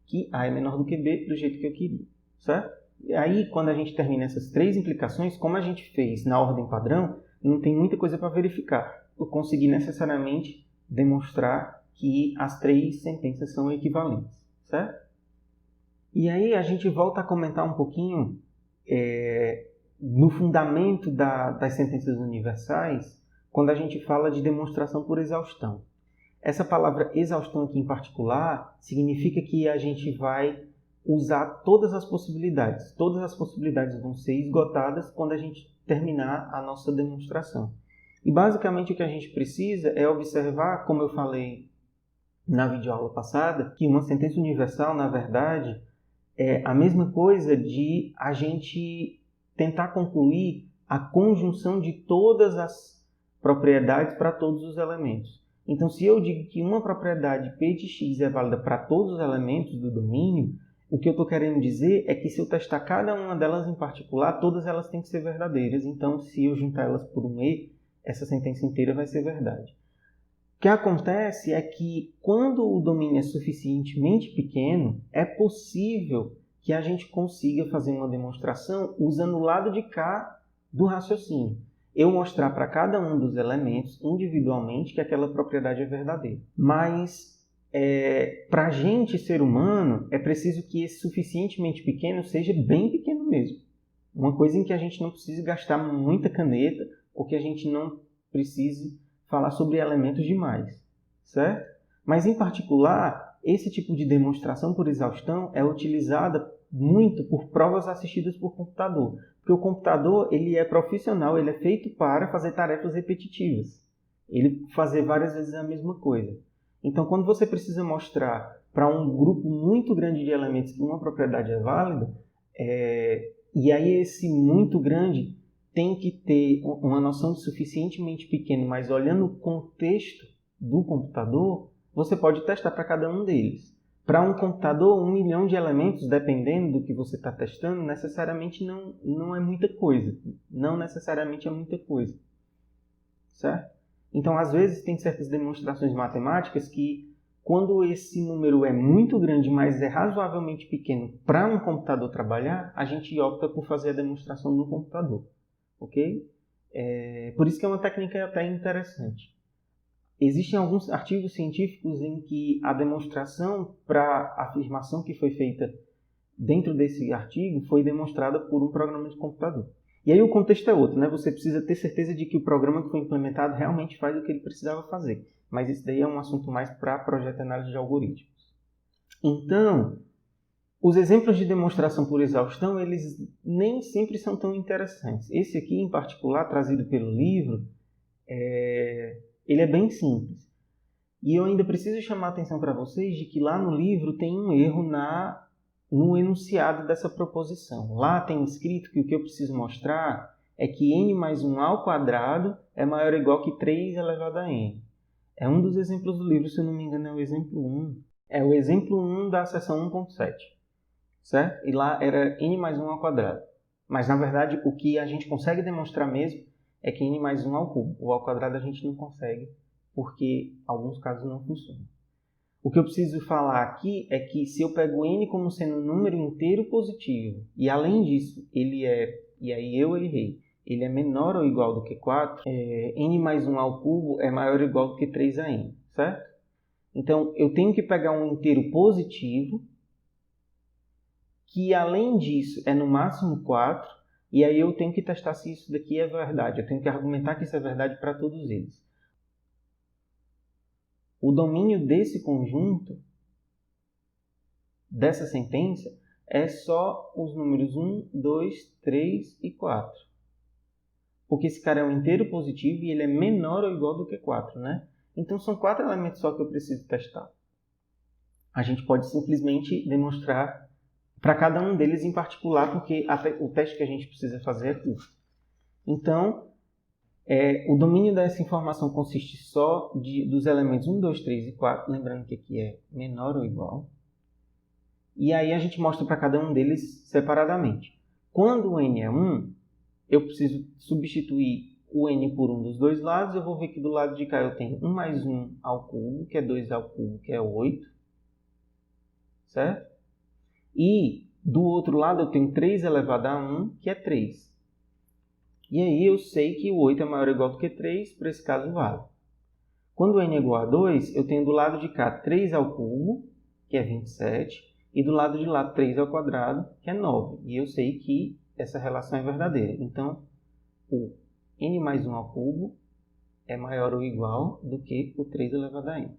que A é menor do que B do jeito que eu queria, certo? E aí, quando a gente termina essas 3 implicações, como a gente fez na ordem padrão, não tem muita coisa para verificar. Eu consegui necessariamente demonstrar que as 3 sentenças são equivalentes, certo? E aí a gente volta a comentar um pouquinho no fundamento das sentenças universais, quando a gente fala de demonstração por exaustão. Essa palavra exaustão aqui em particular significa que a gente vai usar todas as possibilidades. Todas as possibilidades vão ser esgotadas quando a gente terminar a nossa demonstração. E basicamente o que a gente precisa é observar, como eu falei na videoaula passada, que uma sentença universal, na verdade, é a mesma coisa de a gente tentar concluir a conjunção de todas as propriedades para todos os elementos. Então, se eu digo que uma propriedade P de x é válida para todos os elementos do domínio, o que eu estou querendo dizer é que se eu testar cada uma delas em particular, todas elas têm que ser verdadeiras. Então, se eu juntar elas por um E, essa sentença inteira vai ser verdade. O que acontece é que quando o domínio é suficientemente pequeno, é possível que a gente consiga fazer uma demonstração usando o lado de cá do raciocínio. Eu mostrar para cada um dos elementos individualmente que aquela propriedade é verdadeira. Mas para a gente, ser humano, é preciso que esse suficientemente pequeno seja bem pequeno mesmo. Uma coisa em que a gente não precise gastar muita caneta ou que a gente não precise falar sobre elementos demais, certo? Mas, em particular, esse tipo de demonstração por exaustão é utilizada muito por provas assistidas por computador. Porque o computador ele é profissional, ele é feito para fazer tarefas repetitivas. Ele fazer várias vezes a mesma coisa. Então, quando você precisa mostrar para um grupo muito grande de elementos que uma propriedade é válida, e aí esse muito grande tem que ter uma noção de suficientemente pequeno, mas olhando o contexto do computador, você pode testar para cada um deles. Para um computador, 1 milhão de elementos, dependendo do que você está testando, necessariamente não é muita coisa. Não necessariamente é muita coisa. Certo? Então, às vezes, tem certas demonstrações matemáticas que, quando esse número é muito grande, mas é razoavelmente pequeno para um computador trabalhar, a gente opta por fazer a demonstração no computador. Ok? Por isso que é uma técnica até interessante. Existem alguns artigos científicos em que a demonstração para a afirmação que foi feita dentro desse artigo foi demonstrada por um programa de computador. E aí o contexto é outro, né? Você precisa ter certeza de que o programa que foi implementado realmente faz o que ele precisava fazer. Mas isso daí é um assunto mais para projeto de análise de algoritmos. Então, os exemplos de demonstração por exaustão, eles nem sempre são tão interessantes. Esse aqui, em particular, trazido pelo livro, ele é bem simples. E eu ainda preciso chamar a atenção para vocês de que lá no livro tem um erro no enunciado dessa proposição. Lá tem escrito que o que eu preciso mostrar é que n mais 1 ao quadrado é maior ou igual que 3 elevado a n. É um dos exemplos do livro, se eu não me engano, é o exemplo 1. É o exemplo 1 da seção 1.7, certo? E lá era n mais 1 ao quadrado. Mas, na verdade, o que a gente consegue demonstrar mesmo é que n mais 1 ao cubo. O ao quadrado a gente não consegue, porque alguns casos não funcionam. O que eu preciso falar aqui é que se eu pego n como sendo um número inteiro positivo, e além disso, e aí eu errei, ele é menor ou igual do que 4, n mais 1 ao cubo é maior ou igual do que 3 a n, certo? Então, eu tenho que pegar um inteiro positivo, que além disso é no máximo 4, e aí eu tenho que testar se isso daqui é verdade. Eu tenho que argumentar que isso é verdade para todos eles. O domínio desse conjunto, dessa sentença, é só os números 1, 2, 3 e 4. Porque esse cara é um inteiro positivo e ele é menor ou igual do que 4, né? Então são 4 elementos só que eu preciso testar. A gente pode simplesmente demonstrar para cada um deles em particular, porque o teste que a gente precisa fazer é curto. Então, o domínio dessa informação consiste só dos elementos 1, 2, 3 e 4, lembrando que aqui é menor ou igual. E aí a gente mostra para cada um deles separadamente. Quando o n é 1, eu preciso substituir o n por 1 dos dois lados. Eu vou ver que do lado de cá eu tenho 1 mais 1 ao cubo, que é 2 ao cubo, que é 8. Certo? E do outro lado eu tenho 3 elevado a 1, que é 3. E aí eu sei que o 8 é maior ou igual do que 3, para esse caso vale. Quando n é igual a 2, eu tenho do lado de cá 3 ao cubo, que é 27, e do lado de lá 3 ao quadrado, que é 9. E eu sei que essa relação é verdadeira. Então, o n mais 1 ao cubo é maior ou igual do que o 3 elevado a n.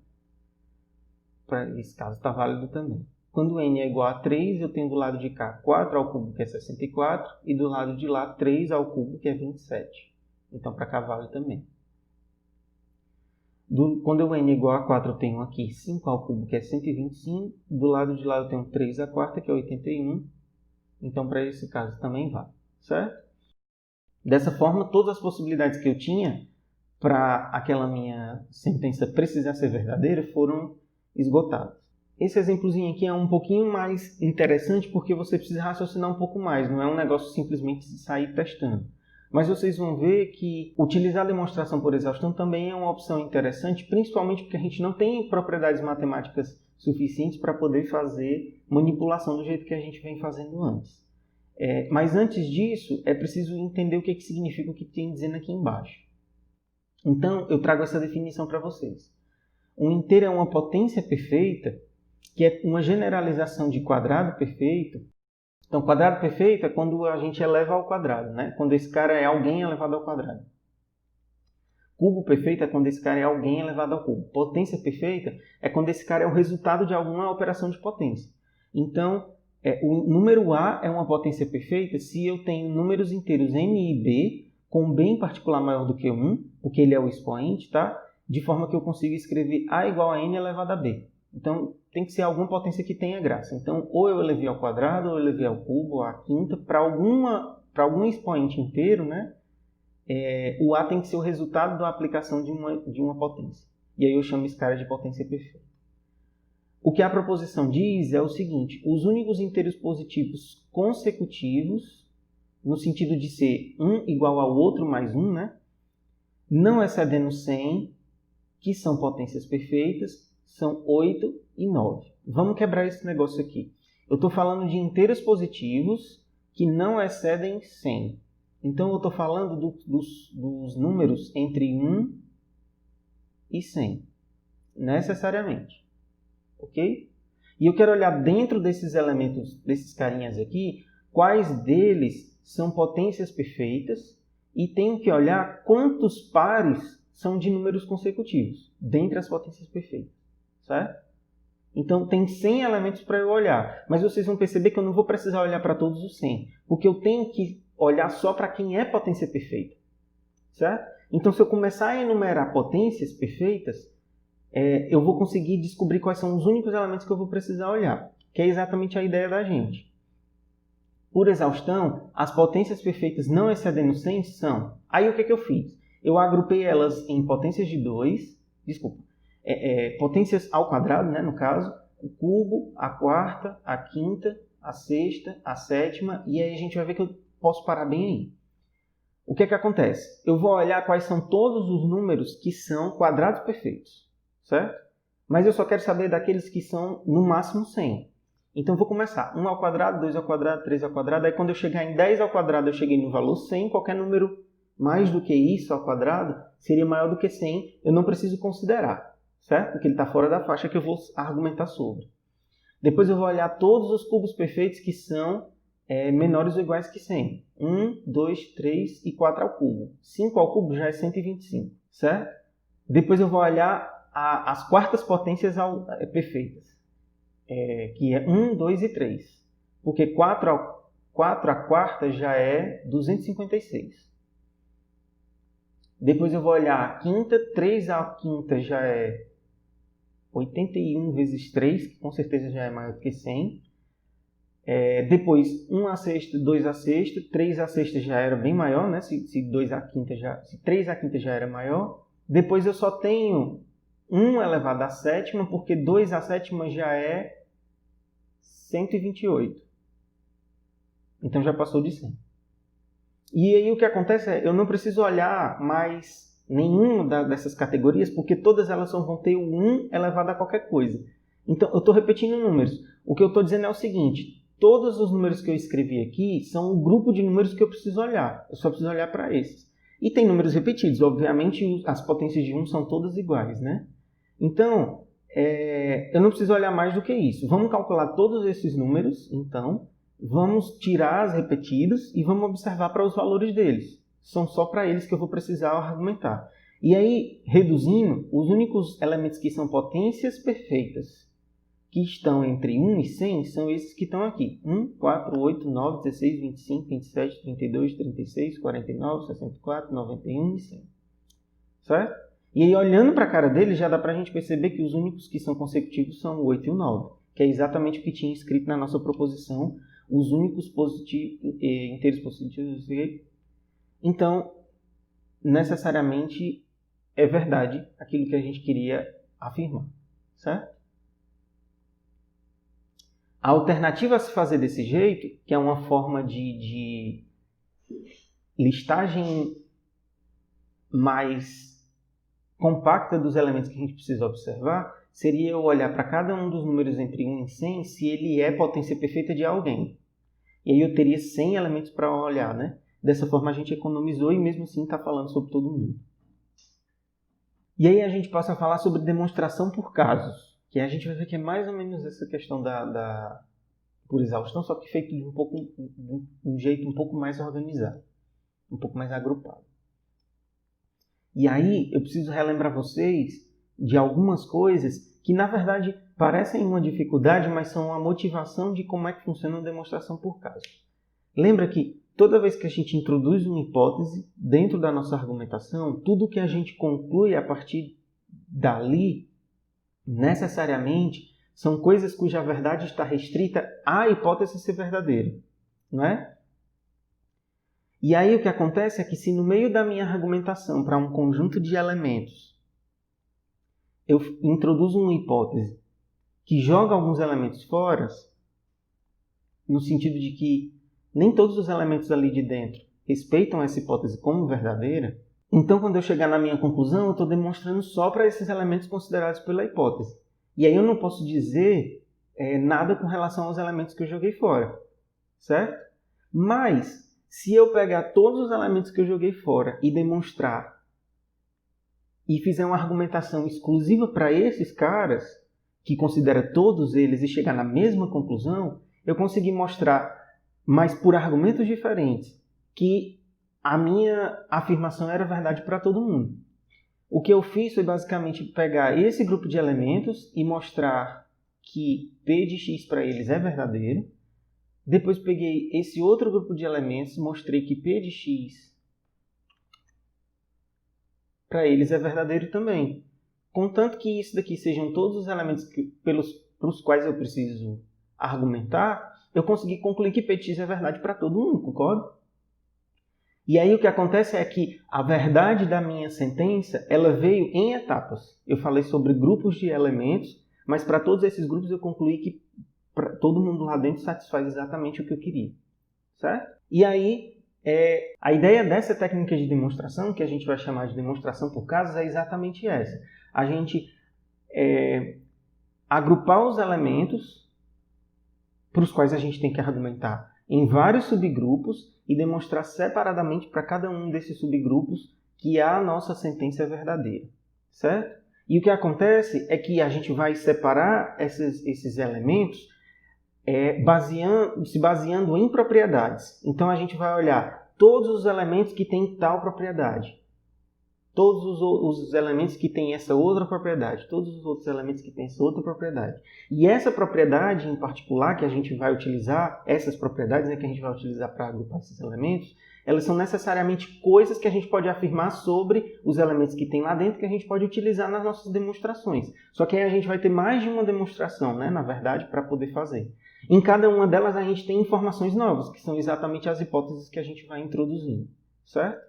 Para esse caso está válido também. Quando n é igual a 3, eu tenho do lado de cá 4 ao cubo, que é 64, e do lado de lá 3 ao cubo, que é 27. Então, para cá vale também. Quando o n é igual a 4, eu tenho aqui 5 ao cubo, que é 125. Do lado de lá eu tenho 3 à quarta, que é 81. Então, para esse caso também vale. Certo? Dessa forma, todas as possibilidades que eu tinha para aquela minha sentença precisar ser verdadeira foram esgotadas. Esse exemplozinho aqui é um pouquinho mais interessante porque você precisa raciocinar um pouco mais. Não é um negócio simplesmente de sair testando. Mas vocês vão ver que utilizar a demonstração por exaustão também é uma opção interessante, principalmente porque a gente não tem propriedades matemáticas suficientes para poder fazer manipulação do jeito que a gente vem fazendo antes. Mas antes disso, é preciso entender o que significa o que tem dizendo aqui embaixo. Então, eu trago essa definição para vocês. Um inteiro é uma potência perfeita, que é uma generalização de quadrado perfeito. Então, quadrado perfeito é quando a gente eleva ao quadrado, né? Quando esse cara é alguém elevado ao quadrado. Cubo perfeito é quando esse cara é alguém elevado ao cubo. Potência perfeita é quando esse cara é o resultado de alguma operação de potência. Então, o número A é uma potência perfeita se eu tenho números inteiros n e b com b em particular maior do que 1, porque ele é o expoente, tá? De forma que eu consiga escrever A igual a n elevado a b. Então, tem que ser alguma potência que tenha graça. Então, ou eu elevei ao quadrado, ou eu elevei ao cubo, ou à quinta. Para algum expoente inteiro, né? O A tem que ser o resultado da aplicação de uma potência. E aí eu chamo esse cara de potência perfeita. O que a proposição diz é o seguinte: os únicos inteiros positivos consecutivos, no sentido de ser um igual ao outro mais um, né? Não excedendo 100, que são potências perfeitas, são 8 e 9. Vamos quebrar esse negócio aqui. Eu estou falando de inteiros positivos que não excedem 100. Então, eu estou falando dos números entre 1 e 100, necessariamente. Ok? E eu quero olhar dentro desses elementos, desses carinhas aqui, quais deles são potências perfeitas e tenho que olhar quantos pares são de números consecutivos, dentre as potências perfeitas. Certo? Então, tem 100 elementos para eu olhar. Mas vocês vão perceber que eu não vou precisar olhar para todos os 100. Porque eu tenho que olhar só para quem é potência perfeita. Certo? Então, se eu começar a enumerar potências perfeitas, eu vou conseguir descobrir quais são os únicos elementos que eu vou precisar olhar. Que é exatamente a ideia da gente. Por exaustão, as potências perfeitas não excedendo 100 são... Aí, o que eu fiz? Eu agrupei elas em potências de 2, desculpa, potências ao quadrado, né, no caso, o cubo, a quarta, a quinta, a sexta, a sétima, e aí a gente vai ver que eu posso parar bem aí. O que é que acontece? Eu vou olhar quais são todos os números que são quadrados perfeitos, certo? Mas eu só quero saber daqueles que são no máximo 100. Então eu vou começar 1 ao quadrado, 2 ao quadrado, 3 ao quadrado, aí quando eu chegar em 10 ao quadrado eu cheguei no valor 100, qualquer número mais do que isso ao quadrado seria maior do que 100, eu não preciso considerar, certo? Porque ele está fora da faixa que eu vou argumentar sobre. Depois eu vou olhar todos os cubos perfeitos que são menores ou iguais que 100. 1, 2, 3 e 4 ao cubo. 5 ao cubo já é 125, certo? Depois eu vou olhar as quartas potências perfeitas, que é 1, 2 e 3. Porque 4 a quarta já é 256. Depois eu vou olhar a quinta, 3 a quinta já é 81 vezes 3, que com certeza já é maior do que 100. Depois 1 a sexta, 2 a sexta, 3 a sexta já era bem maior, né? Se 3 a quinta já era maior. Depois eu só tenho 1 elevado à sétima, porque 2 a sétima já é 128. Então já passou de 100. E aí o que acontece eu não preciso olhar mais nenhuma dessas categorias, porque todas elas só vão ter o 1 elevado a qualquer coisa. Então eu estou repetindo números. O que eu estou dizendo é o seguinte: todos os números que eu escrevi aqui são o grupo de números que eu preciso olhar. Eu só preciso olhar para esses. E tem números repetidos. Obviamente, as potências de 1 são todas iguais, né? Então, eu não preciso olhar mais do que isso. Vamos calcular todos esses números, então. Vamos tirar as repetidas e vamos observar para os valores deles. São só para eles que eu vou precisar argumentar. E aí, reduzindo, os únicos elementos que são potências perfeitas que estão entre 1 e 100 são esses que estão aqui. 1, 4, 8, 9, 16, 25, 27, 32, 36, 49, 64, 91 e 100. Certo? E aí, olhando para a cara deles, já dá para a gente perceber que os únicos que são consecutivos são o 8 e o 9, que é exatamente o que tinha escrito na nossa proposição, os únicos inteiros positivos. Então, necessariamente, é verdade aquilo que a gente queria afirmar, certo? A alternativa a se fazer desse jeito, que é uma forma de listagem mais compacta dos elementos que a gente precisa observar, seria eu olhar para cada um dos números entre 1 e 100 se ele é potência perfeita de alguém. E aí eu teria 100 elementos para olhar, né? Dessa forma a gente economizou e mesmo assim está falando sobre todo mundo. E aí a gente passa a falar sobre demonstração por casos, que a gente vai ver que é mais ou menos essa questão por exaustão, só que feito de um jeito um pouco mais organizado, um pouco mais agrupado. E aí eu preciso relembrar vocês de algumas coisas que, na verdade, parecem uma dificuldade, mas são a motivação de como é que funciona a demonstração por caso. Lembra que toda vez que a gente introduz uma hipótese dentro da nossa argumentação, tudo que a gente conclui a partir dali, necessariamente, são coisas cuja verdade está restrita à hipótese ser verdadeira, não é? E aí o que acontece é que se no meio da minha argumentação para um conjunto de elementos eu introduzo uma hipótese que joga alguns elementos fora, no sentido de que nem todos os elementos ali de dentro respeitam essa hipótese como verdadeira, então quando eu chegar na minha conclusão eu estou demonstrando só para esses elementos considerados pela hipótese. E aí eu não posso dizer nada com relação aos elementos que eu joguei fora, certo? Mas se eu pegar todos os elementos que eu joguei fora e demonstrar e fizer uma argumentação exclusiva para esses caras, que considera todos eles e chegar na mesma conclusão, eu consegui mostrar, mas por argumentos diferentes, que a minha afirmação era verdade para todo mundo. O que eu fiz foi basicamente pegar esse grupo de elementos e mostrar que P de x para eles é verdadeiro. Depois peguei esse outro grupo de elementos e mostrei que P de x para eles é verdadeiro também. Contanto que isso daqui sejam todos os elementos pelos quais eu preciso argumentar, eu consegui concluir que P de x é verdade para todo mundo, concorda? E aí o que acontece é que a verdade da minha sentença, ela veio em etapas. Eu falei sobre grupos de elementos, mas para todos esses grupos eu concluí que todo mundo lá dentro satisfaz exatamente o que eu queria. Certo? E aí, a ideia dessa técnica de demonstração, que a gente vai chamar de demonstração por casos, é exatamente essa. A gente agrupar os elementos para os quais a gente tem que argumentar em vários subgrupos e demonstrar separadamente para cada um desses subgrupos que a nossa sentença é verdadeira, certo? E o que acontece é que a gente vai separar esses elementos se baseando em propriedades. Então a gente vai olhar todos os elementos que têm tal propriedade, todos os elementos que têm essa outra propriedade, todos os outros elementos que têm essa outra propriedade. E essa propriedade em particular que a gente vai utilizar, essas propriedades que a gente vai utilizar para agrupar esses elementos, elas são necessariamente coisas que a gente pode afirmar sobre os elementos que tem lá dentro que a gente pode utilizar nas nossas demonstrações. Só que aí a gente vai ter mais de uma demonstração, na verdade, para poder fazer. Em cada uma delas a gente tem informações novas, que são exatamente as hipóteses que a gente vai introduzindo, certo?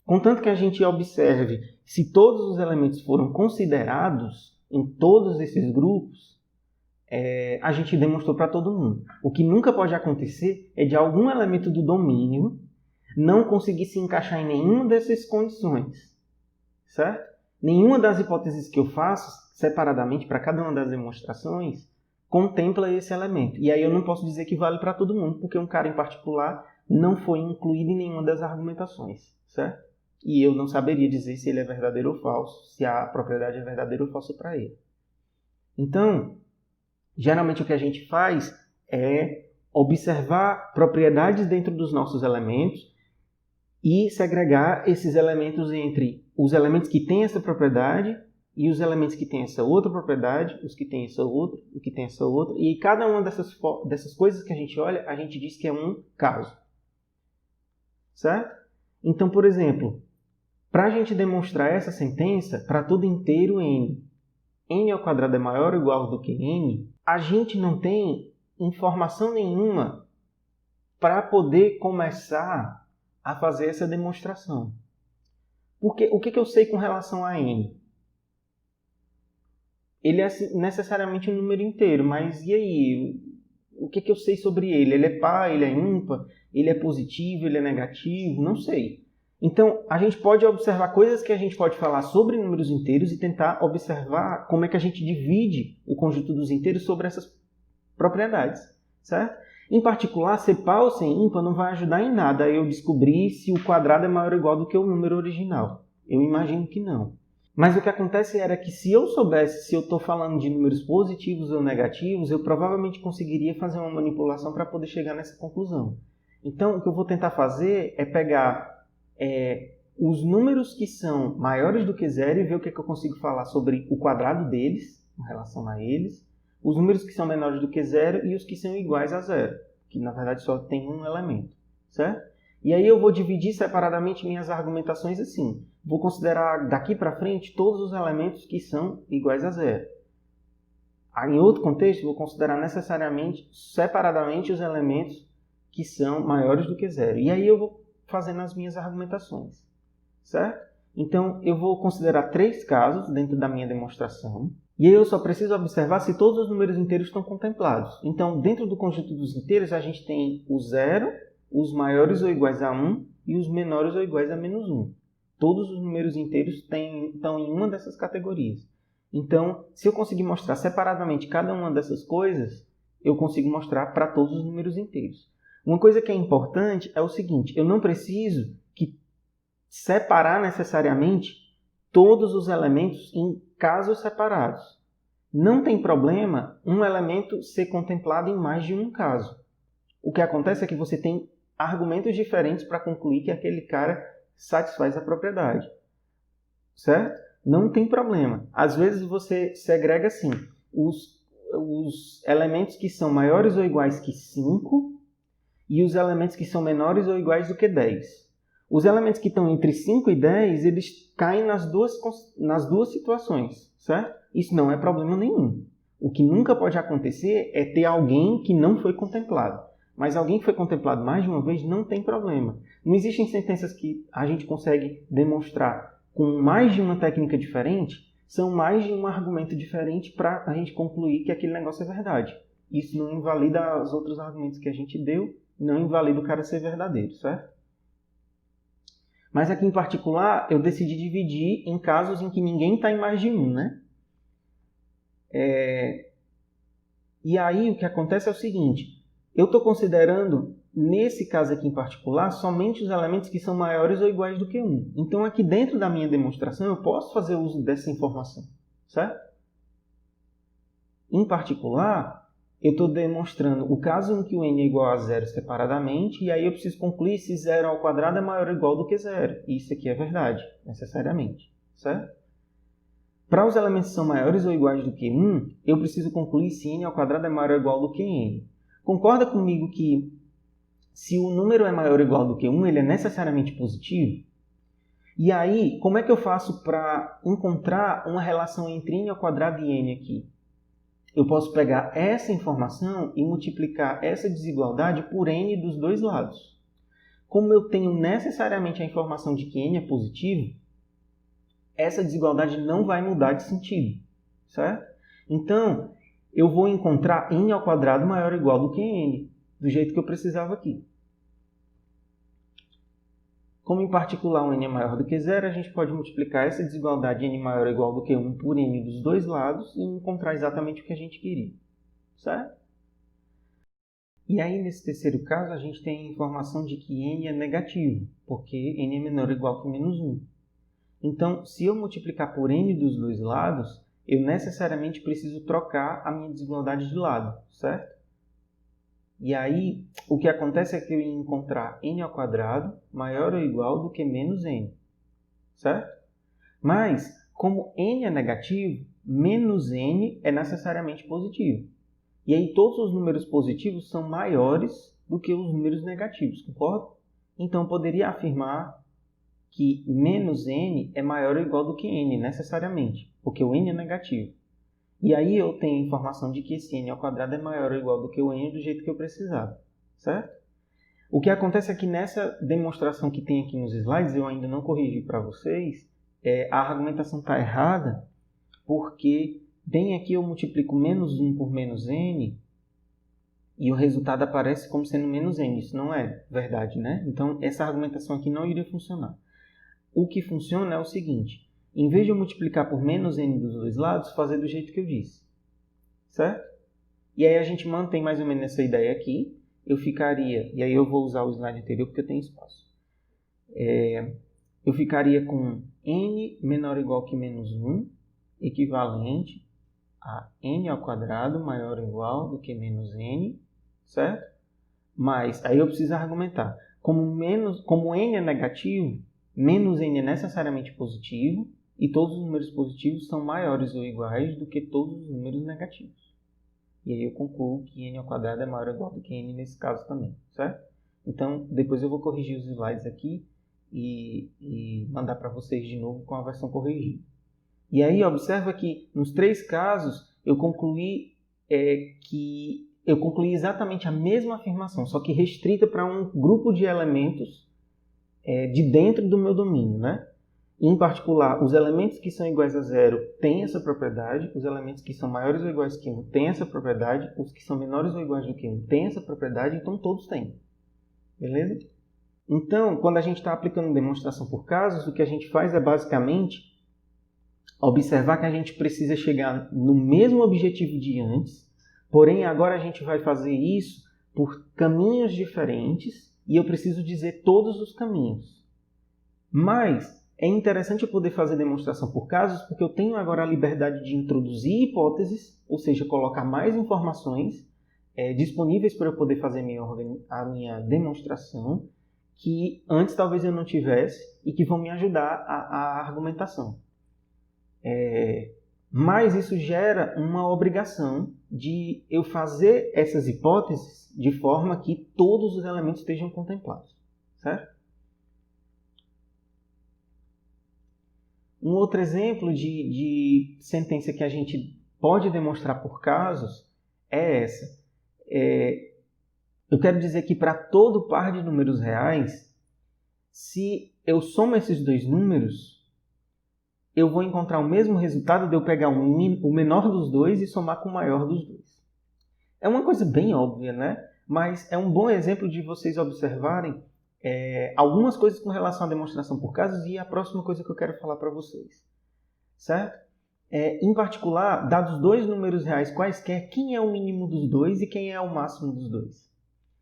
Contanto que a gente observe se todos os elementos foram considerados em todos esses grupos, a gente demonstrou para todo mundo. O que nunca pode acontecer é de algum elemento do domínio não conseguir se encaixar em nenhuma dessas condições, certo? Nenhuma das hipóteses que eu faço, separadamente para cada uma das demonstrações, contempla esse elemento. E aí eu não posso dizer que vale para todo mundo, porque um cara em particular não foi incluído em nenhuma das argumentações, certo? E eu não saberia dizer se ele é verdadeiro ou falso, se a propriedade é verdadeira ou falsa para ele. Então, geralmente o que a gente faz é observar propriedades dentro dos nossos elementos e segregar esses elementos entre os elementos que têm essa propriedade e os elementos que têm essa outra propriedade, os que têm essa outra, o que tem essa outra. E cada uma dessas coisas que a gente olha, a gente diz que é um caso. Certo? Então, por exemplo, para a gente demonstrar essa sentença, para todo inteiro n ao quadrado é maior ou igual do que n, a gente não tem informação nenhuma para poder começar a fazer essa demonstração. Porque o que eu sei com relação a n? Ele é necessariamente um número inteiro, mas e aí? O que eu sei sobre ele? Ele é par, ele é ímpar, ele é positivo, ele é negativo? Não sei. Então, a gente pode observar coisas que a gente pode falar sobre números inteiros e tentar observar como é que a gente divide o conjunto dos inteiros sobre essas propriedades, certo? Em particular, ser par ou ser ímpar não vai ajudar em nada a eu descobrir se o quadrado é maior ou igual do que o número original. Eu imagino que não. Mas o que acontece era que se eu soubesse se eu estou falando de números positivos ou negativos, eu provavelmente conseguiria fazer uma manipulação para poder chegar nessa conclusão. Então, o que eu vou tentar fazer é pegar os números que são maiores do que zero e ver o que eu consigo falar sobre o quadrado deles, em relação a eles, os números que são menores do que zero e os que são iguais a zero, que na verdade só tem um elemento, certo? E aí eu vou dividir separadamente minhas argumentações assim. Vou considerar daqui para frente todos os elementos que são iguais a zero. Em outro contexto, vou considerar necessariamente, separadamente, os elementos que são maiores do que zero. E aí eu vou fazendo as minhas argumentações, certo? Então, eu vou considerar 3 casos dentro da minha demonstração. E aí eu só preciso observar se todos os números inteiros estão contemplados. Então, dentro do conjunto dos inteiros, a gente tem o 0, os maiores ou iguais a 1 e os menores ou iguais a menos 1. Todos os números inteiros estão em uma dessas categorias. Então, se eu conseguir mostrar separadamente cada uma dessas coisas, eu consigo mostrar para todos os números inteiros. Uma coisa que é importante é o seguinte, eu não preciso separar necessariamente todos os elementos em casos separados. Não tem problema um elemento ser contemplado em mais de um caso. O que acontece é que você tem argumentos diferentes para concluir que aquele cara satisfaz a propriedade. Certo? Não tem problema. Às vezes você segrega assim, os elementos que são maiores ou iguais que 5 e os elementos que são menores ou iguais do que 10. Os elementos que estão entre 5 e 10, eles caem nas duas situações, certo? Isso não é problema nenhum. O que nunca pode acontecer é ter alguém que não foi contemplado. Mas alguém que foi contemplado mais de uma vez não tem problema. Não existem sentenças que a gente consegue demonstrar com mais de uma técnica diferente, são mais de um argumento diferente para a gente concluir que aquele negócio é verdade. Isso não invalida os outros argumentos que a gente deu, não invalida o cara ser verdadeiro, certo? Mas aqui em particular, eu decidi dividir em casos em que ninguém está em mais de um, né? E aí o que acontece é o seguinte, eu estou considerando, nesse caso aqui em particular, somente os elementos que são maiores ou iguais do que 1. Então aqui dentro da minha demonstração eu posso fazer uso dessa informação, certo? Em particular, eu estou demonstrando o caso em que o n é igual a 0 separadamente, e aí eu preciso concluir se 0 ao quadrado é maior ou igual do que 0. E isso aqui é verdade, necessariamente, certo? Para os elementos que são maiores ou iguais do que 1, eu preciso concluir se n ao quadrado é maior ou igual do que n. Concorda comigo que se o número é maior ou igual do que 1, ele é necessariamente positivo? E aí, como é que eu faço para encontrar uma relação entre n ao quadrado e n aqui? Eu posso pegar essa informação e multiplicar essa desigualdade por n dos dois lados. Como eu tenho necessariamente a informação de que n é positivo, essa desigualdade não vai mudar de sentido, certo? Então, eu vou encontrar n ao quadrado maior ou igual do que n, do jeito que eu precisava aqui. Como em particular o n é maior do que 0, a gente pode multiplicar essa desigualdade n maior ou igual do que 1 por n dos dois lados e encontrar exatamente o que a gente queria, certo? E aí, nesse terceiro caso, a gente tem a informação de que n é negativo, porque n é menor ou igual que menos 1. Então, se eu multiplicar por n dos dois lados, eu necessariamente preciso trocar a minha desigualdade de lado, certo? E aí, o que acontece é que eu ia encontrar n ao quadrado maior ou igual do que menos n, certo? Mas, como n é negativo, menos n é necessariamente positivo. E aí, todos os números positivos são maiores do que os números negativos, concorda? Então, eu poderia afirmar que menos n é maior ou igual do que n, necessariamente, porque o n é negativo. E aí eu tenho a informação de que esse n ao quadrado é maior ou igual do que o n do jeito que eu precisava, certo? O que acontece é que nessa demonstração que tem aqui nos slides, eu ainda não corrigi para vocês, a argumentação está errada, porque bem aqui eu multiplico menos 1 por menos n, e o resultado aparece como sendo menos n. Isso não é verdade, né? Então, essa argumentação aqui não iria funcionar. O que funciona é o seguinte, em vez de eu multiplicar por menos n dos dois lados, fazer do jeito que eu disse, certo? E aí a gente mantém mais ou menos essa ideia aqui, eu ficaria, e aí eu vou usar o slide anterior porque eu tenho espaço, eu ficaria com n menor ou igual que menos 1, equivalente a n ao quadrado maior ou igual do que menos n, certo? Mas, aí eu preciso argumentar, como n é negativo, menos n é necessariamente positivo e todos os números positivos são maiores ou iguais do que todos os números negativos. E aí eu concluo que n ao quadrado é maior ou igual do que n nesse caso também, certo? Então, depois eu vou corrigir os slides aqui e mandar para vocês de novo com a versão corrigida. E aí observa que nos três casos eu concluí exatamente a mesma afirmação, só que restrita para um grupo de elementos de dentro do meu domínio, né? Em particular, os elementos que são iguais a 0 têm essa propriedade, os elementos que são maiores ou iguais que 1 têm essa propriedade, os que são menores ou iguais do que 1 têm essa propriedade, então todos têm. Beleza? Então, quando a gente está aplicando demonstração por casos, o que a gente faz é basicamente observar que a gente precisa chegar no mesmo objetivo de antes, porém agora a gente vai fazer isso por caminhos diferentes, e eu preciso dizer todos os caminhos. Mas é interessante eu poder fazer demonstração por casos, porque eu tenho agora a liberdade de introduzir hipóteses, ou seja, colocar mais informações disponíveis para eu poder fazer a minha demonstração, que antes talvez eu não tivesse e que vão me ajudar a argumentação. Mas isso gera uma obrigação de eu fazer essas hipóteses de forma que todos os elementos estejam contemplados, certo? Um outro exemplo de sentença que a gente pode demonstrar por casos é essa. Eu quero dizer que para todo par de números reais, se eu somo esses dois números, eu vou encontrar o mesmo resultado de eu pegar o menor dos dois e somar com o maior dos dois. É uma coisa bem óbvia, né? Mas é um bom exemplo de vocês observarem algumas coisas com relação à demonstração por casos e a próxima coisa que eu quero falar para vocês. Certo? Em particular, dados dois números reais quaisquer, quem é o mínimo dos dois e quem é o máximo dos dois?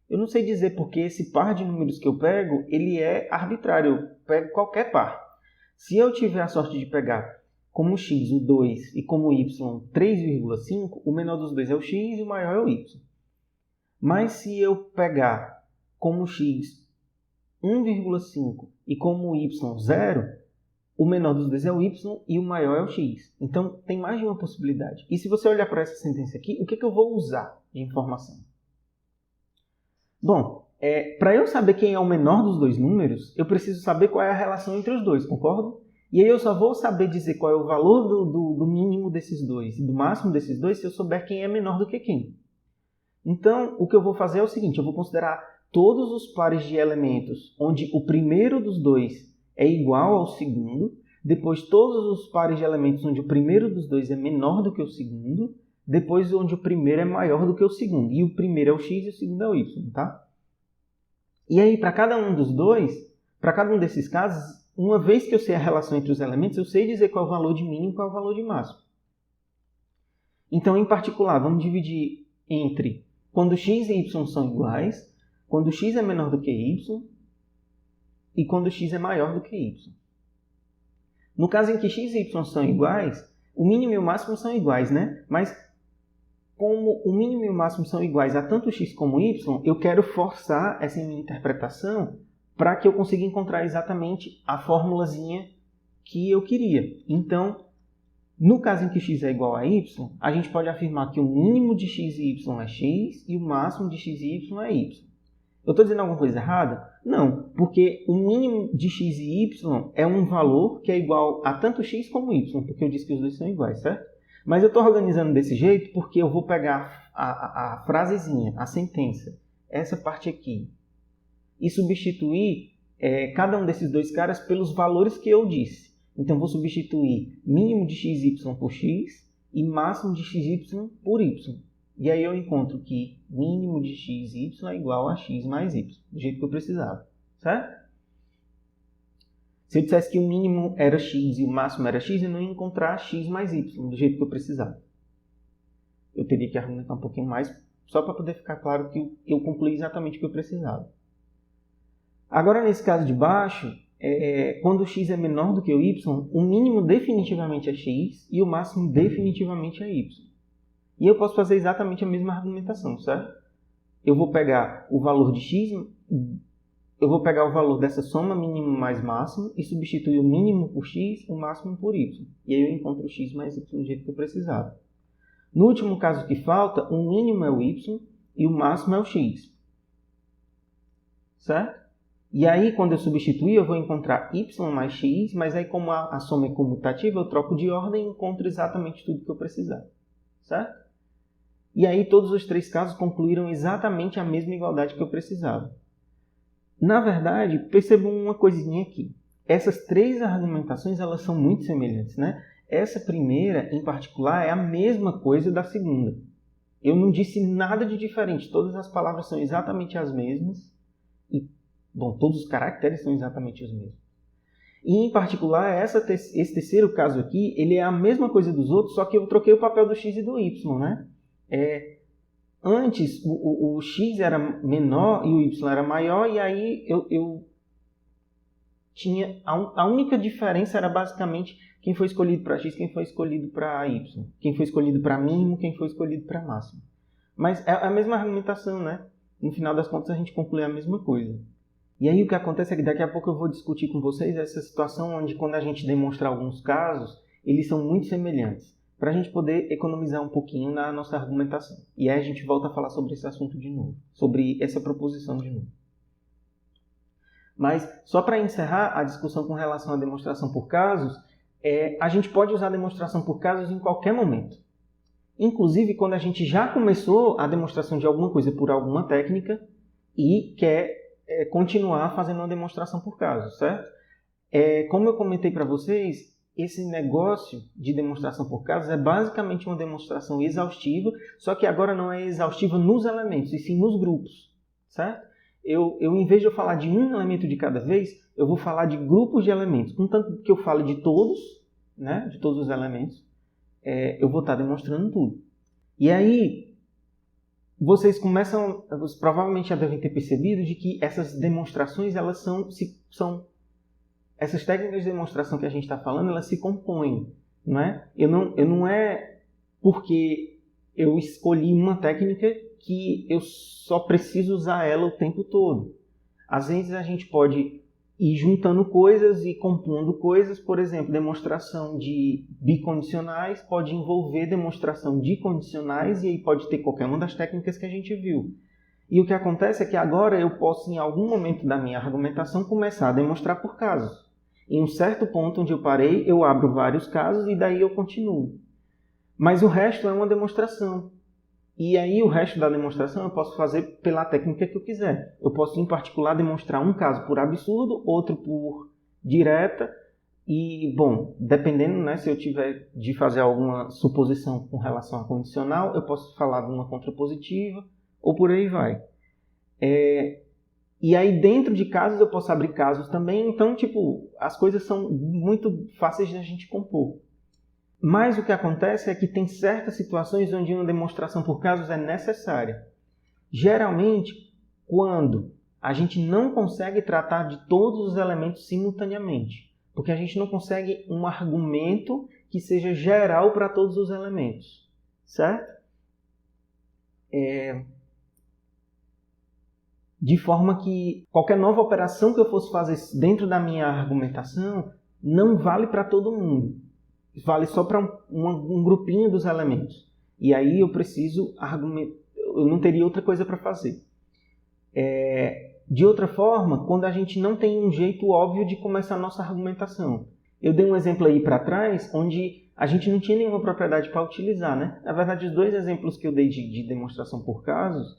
Eu não sei dizer porque esse par de números que eu pego, ele é arbitrário, eu pego qualquer par. Se eu tiver a sorte de pegar como x o 2 e como y 3,5, o menor dos dois é o x e o maior é o y. Mas se eu pegar como x 1,5 e como y 0, o menor dos dois é o y e o maior é o x. Então, tem mais de uma possibilidade. E se você olhar para essa sentença aqui, o que eu vou usar de informação? Bom, para eu saber quem é o menor dos dois números, eu preciso saber qual é a relação entre os dois, concordo? E aí eu só vou saber dizer qual é o valor do mínimo desses dois e do máximo desses dois se eu souber quem é menor do que quem. Então, o que eu vou fazer é o seguinte, eu vou considerar todos os pares de elementos onde o primeiro dos dois é igual ao segundo, depois todos os pares de elementos onde o primeiro dos dois é menor do que o segundo, depois onde o primeiro é maior do que o segundo. E o primeiro é o x e o segundo é o y, tá? E aí, para cada um dos dois, para cada um desses casos, uma vez que eu sei a relação entre os elementos, eu sei dizer qual é o valor de mínimo e qual é o valor de máximo. Então, em particular, vamos dividir entre quando x e y são iguais, quando x é menor do que y e quando x é maior do que y. No caso em que x e y são iguais, o mínimo e o máximo são iguais, né? Mas como o mínimo e o máximo são iguais a tanto x como y, eu quero forçar essa minha interpretação para que eu consiga encontrar exatamente a formulazinha que eu queria. Então, no caso em que x é igual a y, a gente pode afirmar que o mínimo de x e y é x e o máximo de x e y é y. Eu estou dizendo alguma coisa errada? Não, porque o mínimo de x e y é um valor que é igual a tanto x como y, porque eu disse que os dois são iguais, certo? Mas eu estou organizando desse jeito porque eu vou pegar a frasezinha, a sentença, essa parte aqui, e substituir cada um desses dois caras pelos valores que eu disse. Então, vou substituir mínimo de xy por x e máximo de xy por y. E aí eu encontro que mínimo de x e y é igual a x mais y, do jeito que eu precisava, certo? Se eu dissesse que o mínimo era x e o máximo era x, eu não ia encontrar x mais y, do jeito que eu precisava. Eu teria que argumentar um pouquinho mais, só para poder ficar claro que eu concluí exatamente o que eu precisava. Agora, nesse caso de baixo, quando o x é menor do que o y, o mínimo definitivamente é x e o máximo definitivamente é y. E eu posso fazer exatamente a mesma argumentação, certo? Eu vou pegar o valor de x, eu vou pegar o valor dessa soma mínimo mais máximo e substituir o mínimo por x, o máximo por y. E aí eu encontro o x mais y do jeito que eu precisava. No último caso que falta, o mínimo é o y e o máximo é o x. Certo? E aí, quando eu substituir, eu vou encontrar y mais x, mas aí como a soma é comutativa, eu troco de ordem e encontro exatamente tudo que eu precisar. Certo? E aí, todos os três casos concluíram exatamente a mesma igualdade que eu precisava. Na verdade, percebam uma coisinha aqui. Essas três argumentações, elas são muito semelhantes, né? Essa primeira, em particular, é a mesma coisa da segunda. Eu não disse nada de diferente. Todas as palavras são exatamente as mesmas. E, bom, todos os caracteres são exatamente os mesmos. E, em particular, esse terceiro caso aqui, ele é a mesma coisa dos outros, só que eu troquei o papel do x e do y, né? Antes, o x era menor e o y era maior, e aí eu tinha... A única diferença era basicamente quem foi escolhido para x, quem foi escolhido para y. Quem foi escolhido para mínimo, quem foi escolhido para máximo. Mas é a mesma argumentação, né? No final das contas, a gente conclui a mesma coisa. E aí o que acontece é que daqui a pouco eu vou discutir com vocês essa situação onde, quando a gente demonstra alguns casos, eles são muito semelhantes, para a gente poder economizar um pouquinho na nossa argumentação. E aí a gente volta a falar sobre esse assunto de novo, sobre essa proposição de novo. Mas, só para encerrar a discussão com relação à demonstração por casos, a gente pode usar a demonstração por casos em qualquer momento. Inclusive, quando a gente já começou a demonstração de alguma coisa por alguma técnica, e quer continuar fazendo uma demonstração por casos, certo? Como eu comentei para vocês, esse negócio de demonstração por casos é basicamente uma demonstração exaustiva, só que agora não é exaustiva nos elementos, e sim nos grupos, certo? Em vez de eu falar de um elemento de cada vez, eu vou falar de grupos de elementos. Contanto que eu fale de todos, né, de todos os elementos, eu vou estar demonstrando tudo. E aí, vocês provavelmente já devem ter percebido de que essas demonstrações, elas são essas técnicas de demonstração que a gente está falando, elas se compõem, não é? Não é porque eu escolhi uma técnica que eu só preciso usar ela o tempo todo. Às vezes a gente pode ir juntando coisas e compondo coisas. Por exemplo, demonstração de bicondicionais pode envolver demonstração de condicionais e aí pode ter qualquer uma das técnicas que a gente viu. E o que acontece é que agora eu posso, em algum momento da minha argumentação, começar a demonstrar por casos. Em um certo ponto onde eu parei, eu abro vários casos e daí eu continuo. Mas o resto é uma demonstração. E aí o resto da demonstração eu posso fazer pela técnica que eu quiser. Eu posso, em particular, demonstrar um caso por absurdo, outro por direta. E, bom, dependendo, né, se eu tiver de fazer alguma suposição com relação a condicional, eu posso falar de uma contrapositiva, ou por aí vai. E aí, dentro de casos, eu posso abrir casos também. Então, as coisas são muito fáceis de a gente compor. Mas o que acontece é que tem certas situações onde uma demonstração por casos é necessária. Geralmente, quando a gente não consegue tratar de todos os elementos simultaneamente. Porque a gente não consegue um argumento que seja geral para todos os elementos. Certo? De forma que qualquer nova operação que eu fosse fazer dentro da minha argumentação não vale para todo mundo. Vale só para um grupinho dos elementos. E aí eu preciso argumentar. Eu não teria outra coisa para fazer. De outra forma, quando a gente não tem um jeito óbvio de começar a nossa argumentação. Eu dei um exemplo aí para trás, onde a gente não tinha nenhuma propriedade para utilizar, né? Na verdade, os dois exemplos que eu dei de demonstração por casos,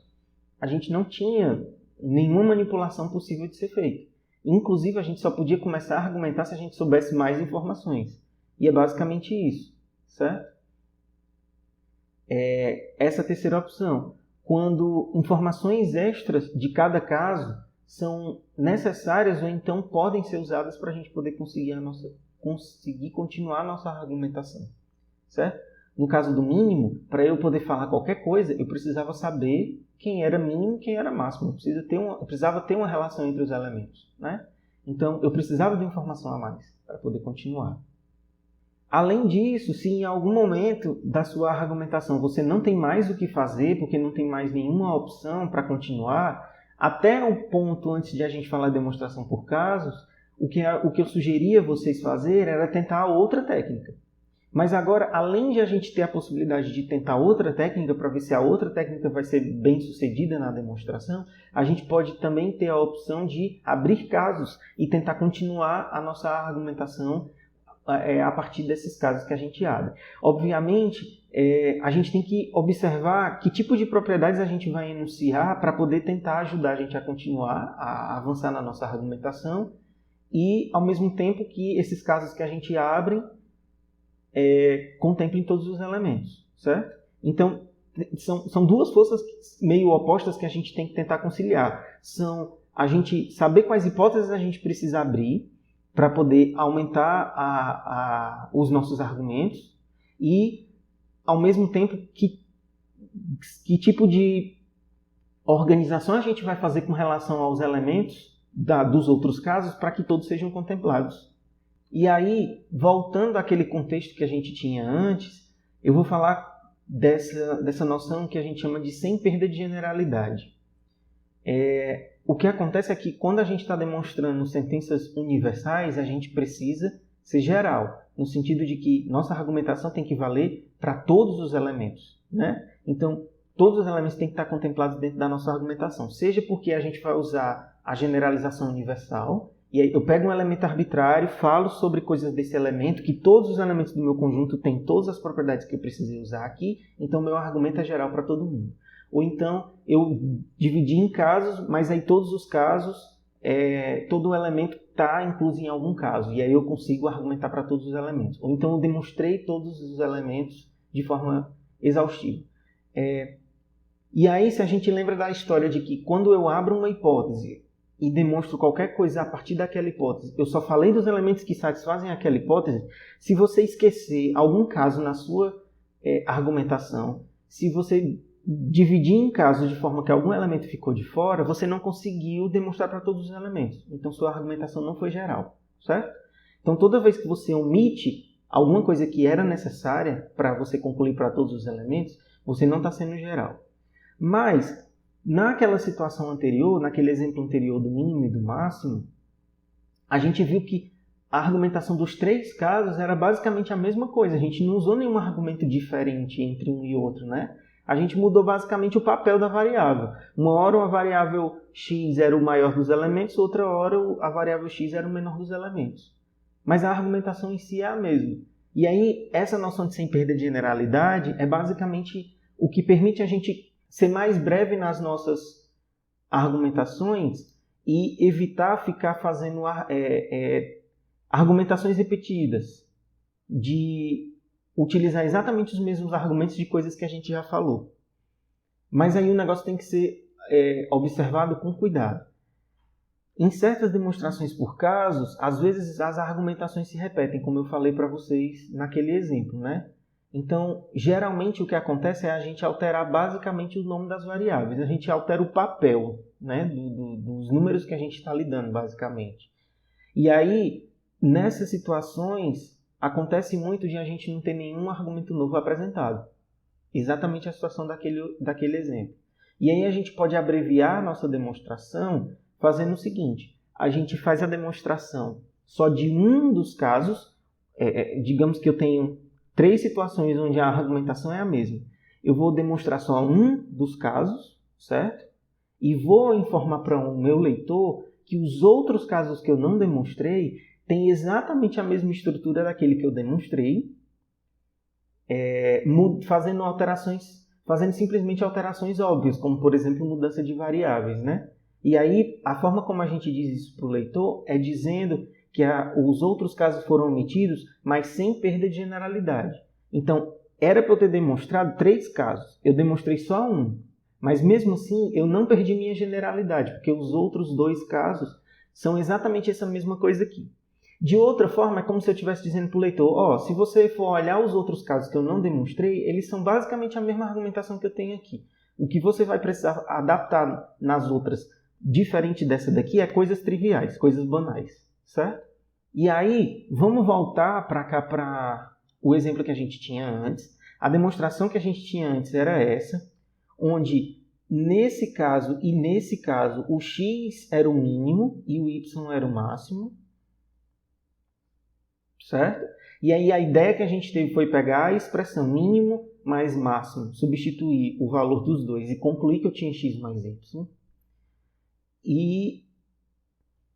a gente não tinha nenhuma manipulação possível de ser feita. Inclusive, a gente só podia começar a argumentar se a gente soubesse mais informações. E é basicamente isso, certo? Essa terceira opção. Quando informações extras de cada caso são necessárias ou então podem ser usadas para a gente poder conseguir continuar a nossa argumentação, certo? No caso do mínimo, para eu poder falar qualquer coisa, eu precisava saber quem era mínimo e quem era máximo. Eu precisava ter uma relação entre os elementos, né? Então, eu precisava de informação a mais para poder continuar. Além disso, se em algum momento da sua argumentação você não tem mais o que fazer, porque não tem mais nenhuma opção para continuar, até o ponto antes de a gente falar de demonstração por casos, o que eu sugeria vocês fazer era tentar outra técnica. Mas agora, além de a gente ter a possibilidade de tentar outra técnica para ver se a outra técnica vai ser bem sucedida na demonstração, a gente pode também ter a opção de abrir casos e tentar continuar a nossa argumentação a partir desses casos que a gente abre. Obviamente, a gente tem que observar que tipo de propriedades a gente vai enunciar para poder tentar ajudar a gente a continuar, a avançar na nossa argumentação e, ao mesmo tempo, que esses casos que a gente abre contemplem todos os elementos, certo? Então, são duas forças meio opostas que a gente tem que tentar conciliar. São a gente saber quais hipóteses a gente precisa abrir para poder aumentar os nossos argumentos e, ao mesmo tempo, que tipo de organização a gente vai fazer com relação aos elementos dos outros casos para que todos sejam contemplados. E aí, voltando àquele contexto que a gente tinha antes, eu vou falar dessa noção que a gente chama de sem perda de generalidade. O que acontece é que quando a gente está demonstrando sentenças universais, a gente precisa ser geral, no sentido de que nossa argumentação tem que valer para todos os elementos, né? Então, todos os elementos têm que estar contemplados dentro da nossa argumentação, seja porque a gente vai usar a generalização universal, e aí eu pego um elemento arbitrário, falo sobre coisas desse elemento, que todos os elementos do meu conjunto têm todas as propriedades que eu precisei usar aqui, então meu argumento é geral para todo mundo. Ou então eu dividi em casos, mas aí todos os casos, todo o elemento está incluso em algum caso. E aí eu consigo argumentar para todos os elementos. Ou então eu demonstrei todos os elementos de forma exaustiva. E aí, se a gente lembra da história de que quando eu abro uma hipótese e demonstro qualquer coisa a partir daquela hipótese, eu só falei dos elementos que satisfazem aquela hipótese. Se você esquecer algum caso na sua argumentação, se você dividir em casos de forma que algum elemento ficou de fora, você não conseguiu demonstrar para todos os elementos. Então, sua argumentação não foi geral, certo? Então, toda vez que você omite alguma coisa que era necessária para você concluir para todos os elementos, você não está sendo geral. Mas, naquela situação anterior, naquele exemplo anterior do mínimo e do máximo, a gente viu que a argumentação dos 3 casos era basicamente a mesma coisa. A gente não usou nenhum argumento diferente entre um e outro, né? A gente mudou basicamente o papel da variável. Uma hora a variável x era o maior dos elementos, outra hora a variável x era o menor dos elementos. Mas a argumentação em si é a mesma. E aí, essa noção de sem perda de generalidade é basicamente o que permite a gente ser mais breve nas nossas argumentações e evitar ficar fazendo argumentações repetidas, de utilizar exatamente os mesmos argumentos de coisas que a gente já falou. Mas aí o negócio tem que ser observado com cuidado. Em certas demonstrações por casos, às vezes as argumentações se repetem, como eu falei para vocês naquele exemplo, né? Então, geralmente o que acontece é a gente alterar basicamente o nome das variáveis. A gente altera o papel, né, dos números que a gente está lidando, basicamente. E aí, nessas situações, acontece muito de a gente não ter nenhum argumento novo apresentado. Exatamente a situação daquele exemplo. E aí a gente pode abreviar a nossa demonstração fazendo o seguinte. A gente faz a demonstração só de um dos casos. Digamos que eu tenho 3 situações onde a argumentação é a mesma. Eu vou demonstrar só um dos casos, certo? E vou informar para o meu leitor que os outros casos que eu não demonstrei têm exatamente a mesma estrutura daquele que eu demonstrei, fazendo simplesmente alterações óbvias, como, por exemplo, mudança de variáveis, né? E aí, a forma como a gente diz isso para o leitor é dizendo que os outros casos foram omitidos, mas sem perda de generalidade. Então, era para eu ter demonstrado 3 casos. Eu demonstrei só um. Mas mesmo assim, eu não perdi minha generalidade, porque os outros 2 casos são exatamente essa mesma coisa aqui. De outra forma, é como se eu estivesse dizendo para o leitor, se você for olhar os outros casos que eu não demonstrei, eles são basicamente a mesma argumentação que eu tenho aqui. O que você vai precisar adaptar nas outras, diferente dessa daqui, é coisas triviais, coisas banais, certo? E aí, vamos voltar para cá para o exemplo que a gente tinha antes. A demonstração que a gente tinha antes era essa, onde nesse caso e nesse caso o x era o mínimo e o y era o máximo, certo? E aí a ideia que a gente teve foi pegar a expressão mínimo mais máximo, substituir o valor dos dois e concluir que eu tinha x mais y. E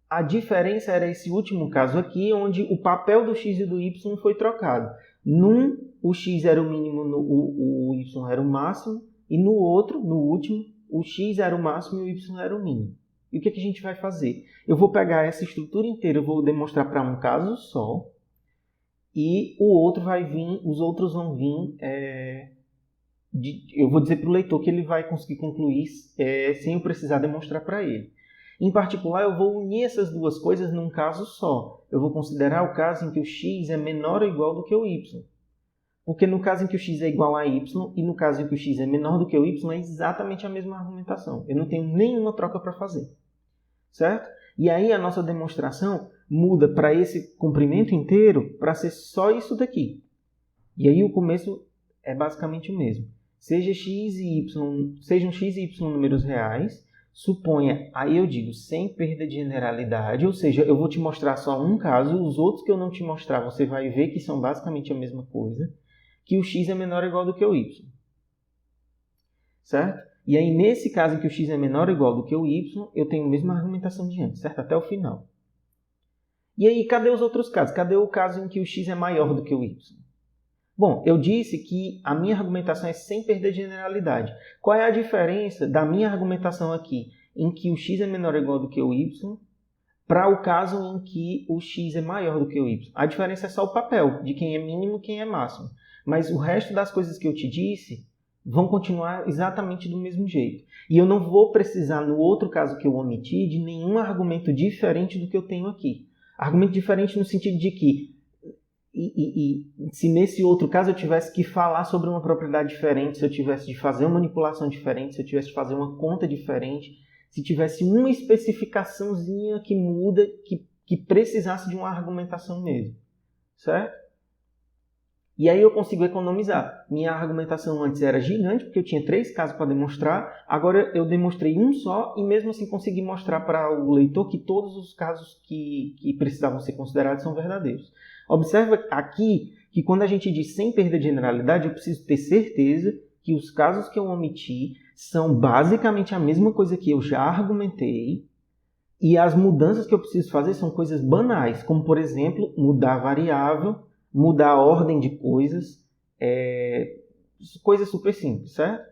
a diferença era esse último caso aqui, onde o papel do x e do y foi trocado. Num, o x era o mínimo, o y era o máximo, e no outro, no último, o x era o máximo e o y era o mínimo. E o que a gente vai fazer? Eu vou pegar essa estrutura inteira, eu vou demonstrar para um caso só, e os outros vão vir, eu vou dizer para o leitor que ele vai conseguir concluir sem eu precisar demonstrar para ele. Em particular, eu vou unir essas duas coisas num caso só. Eu vou considerar o caso em que o x é menor ou igual do que o y. Porque no caso em que o x é igual a y e no caso em que o x é menor do que o y, é exatamente a mesma argumentação. Eu não tenho nenhuma troca para fazer. Certo? E aí a nossa demonstração muda para esse comprimento inteiro para ser só isso daqui. E aí o começo é basicamente o mesmo. Sejam x e y números reais, suponha, aí eu digo, sem perda de generalidade, ou seja, eu vou te mostrar só um caso, os outros que eu não te mostrar, você vai ver que são basicamente a mesma coisa, que o x é menor ou igual do que o y. Certo? E aí, nesse caso em que o x é menor ou igual do que o y, eu tenho a mesma argumentação de antes, certo? Até o final. E aí, cadê os outros casos? Cadê o caso em que o x é maior do que o y? Bom, eu disse que a minha argumentação é sem perder generalidade. Qual é a diferença da minha argumentação aqui, em que o x é menor ou igual do que o y, para o caso em que o x é maior do que o y? A diferença é só o papel, de quem é mínimo e quem é máximo. Mas o resto das coisas que eu te disse vão continuar exatamente do mesmo jeito. E eu não vou precisar, no outro caso que eu omiti, de nenhum argumento diferente do que eu tenho aqui. Argumento diferente no sentido de que, se nesse outro caso eu tivesse que falar sobre uma propriedade diferente, se eu tivesse de fazer uma manipulação diferente, se eu tivesse de fazer uma conta diferente, se tivesse uma especificaçãozinha que muda, que precisasse de uma argumentação mesmo, certo? E aí eu consigo economizar. Minha argumentação antes era gigante, porque eu tinha 3 casos para demonstrar. Agora eu demonstrei um só e mesmo assim consegui mostrar para o leitor que todos os casos que precisavam ser considerados são verdadeiros. Observa aqui que quando a gente diz sem perder generalidade, eu preciso ter certeza que os casos que eu omiti são basicamente a mesma coisa que eu já argumentei e as mudanças que eu preciso fazer são coisas banais, como por exemplo, mudar a variável, mudar a ordem de coisas, coisas super simples, certo?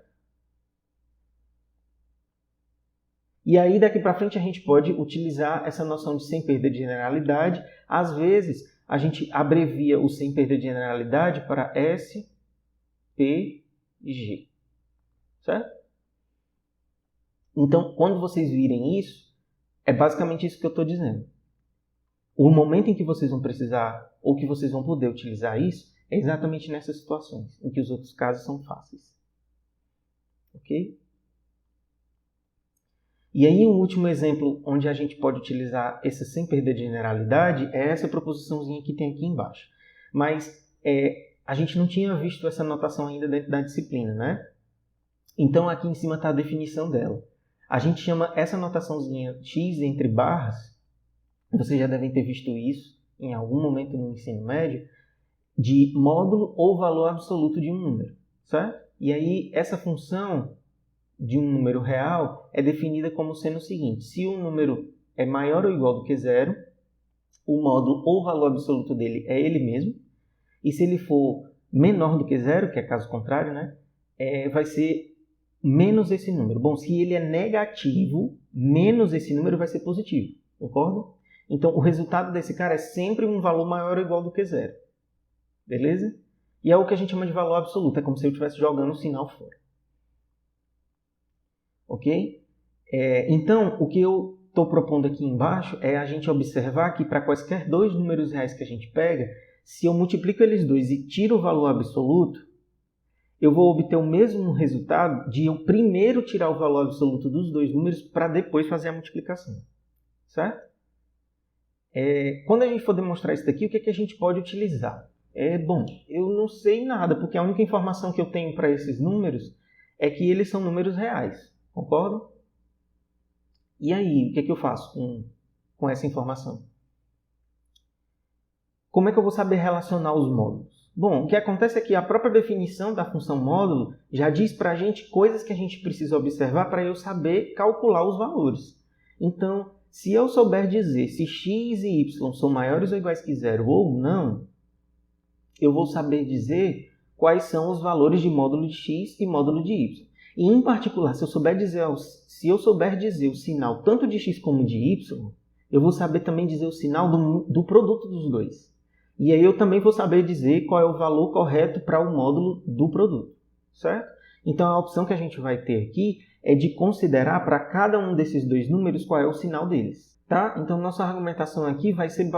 E aí, daqui para frente, a gente pode utilizar essa noção de sem perder de generalidade. Às vezes, a gente abrevia o sem perder de generalidade para S, P e G, certo? Então, quando vocês virem isso, é basicamente isso que eu estou dizendo. O momento em que vocês vão precisar ou que vocês vão poder utilizar isso é exatamente nessas situações, em que os outros casos são fáceis. Ok? E aí, um último exemplo onde a gente pode utilizar esse sem perder de generalidade é essa proposiçãozinha que tem aqui embaixo. Mas a gente não tinha visto essa notação ainda dentro da disciplina, né? Então, aqui em cima está a definição dela. A gente chama essa notaçãozinha x entre barras, vocês já devem ter visto isso em algum momento no ensino médio, de módulo ou valor absoluto de um número, certo? E aí, essa função de um número real é definida como sendo o seguinte: se o número é maior ou igual do que zero, o módulo ou valor absoluto dele é ele mesmo, e se ele for menor do que zero, que é caso contrário, né, vai ser menos esse número. Bom, se ele é negativo, menos esse número vai ser positivo, concorda? Então, o resultado desse cara é sempre um valor maior ou igual do que zero. Beleza? E é o que a gente chama de valor absoluto. É como se eu estivesse jogando o sinal fora. Ok? Então, o que eu estou propondo aqui embaixo é a gente observar que para quaisquer 2 números reais que a gente pega, se eu multiplico eles dois e tiro o valor absoluto, eu vou obter o mesmo resultado de eu primeiro tirar o valor absoluto dos 2 números para depois fazer a multiplicação. Certo? Quando a gente for demonstrar isso daqui, o que é que a gente pode utilizar? Bom, eu não sei nada, porque a única informação que eu tenho para esses números é que eles são números reais. Concordam? E aí, o que é que eu faço com essa informação? Como é que eu vou saber relacionar os módulos? Bom, o que acontece é que a própria definição da função módulo já diz para a gente coisas que a gente precisa observar para eu saber calcular os valores. Então, se eu souber dizer se x e y são maiores ou iguais que zero ou não, eu vou saber dizer quais são os valores de módulo de x e módulo de y. E, em particular, se eu souber dizer o sinal tanto de x como de y, eu vou saber também dizer o sinal do produto dos dois. E aí eu também vou saber dizer qual é o valor correto para o módulo do produto, certo? Então, a opção que a gente vai ter aqui é de considerar para cada um desses 2 números qual é o sinal deles, tá? Então, nossa argumentação aqui vai ser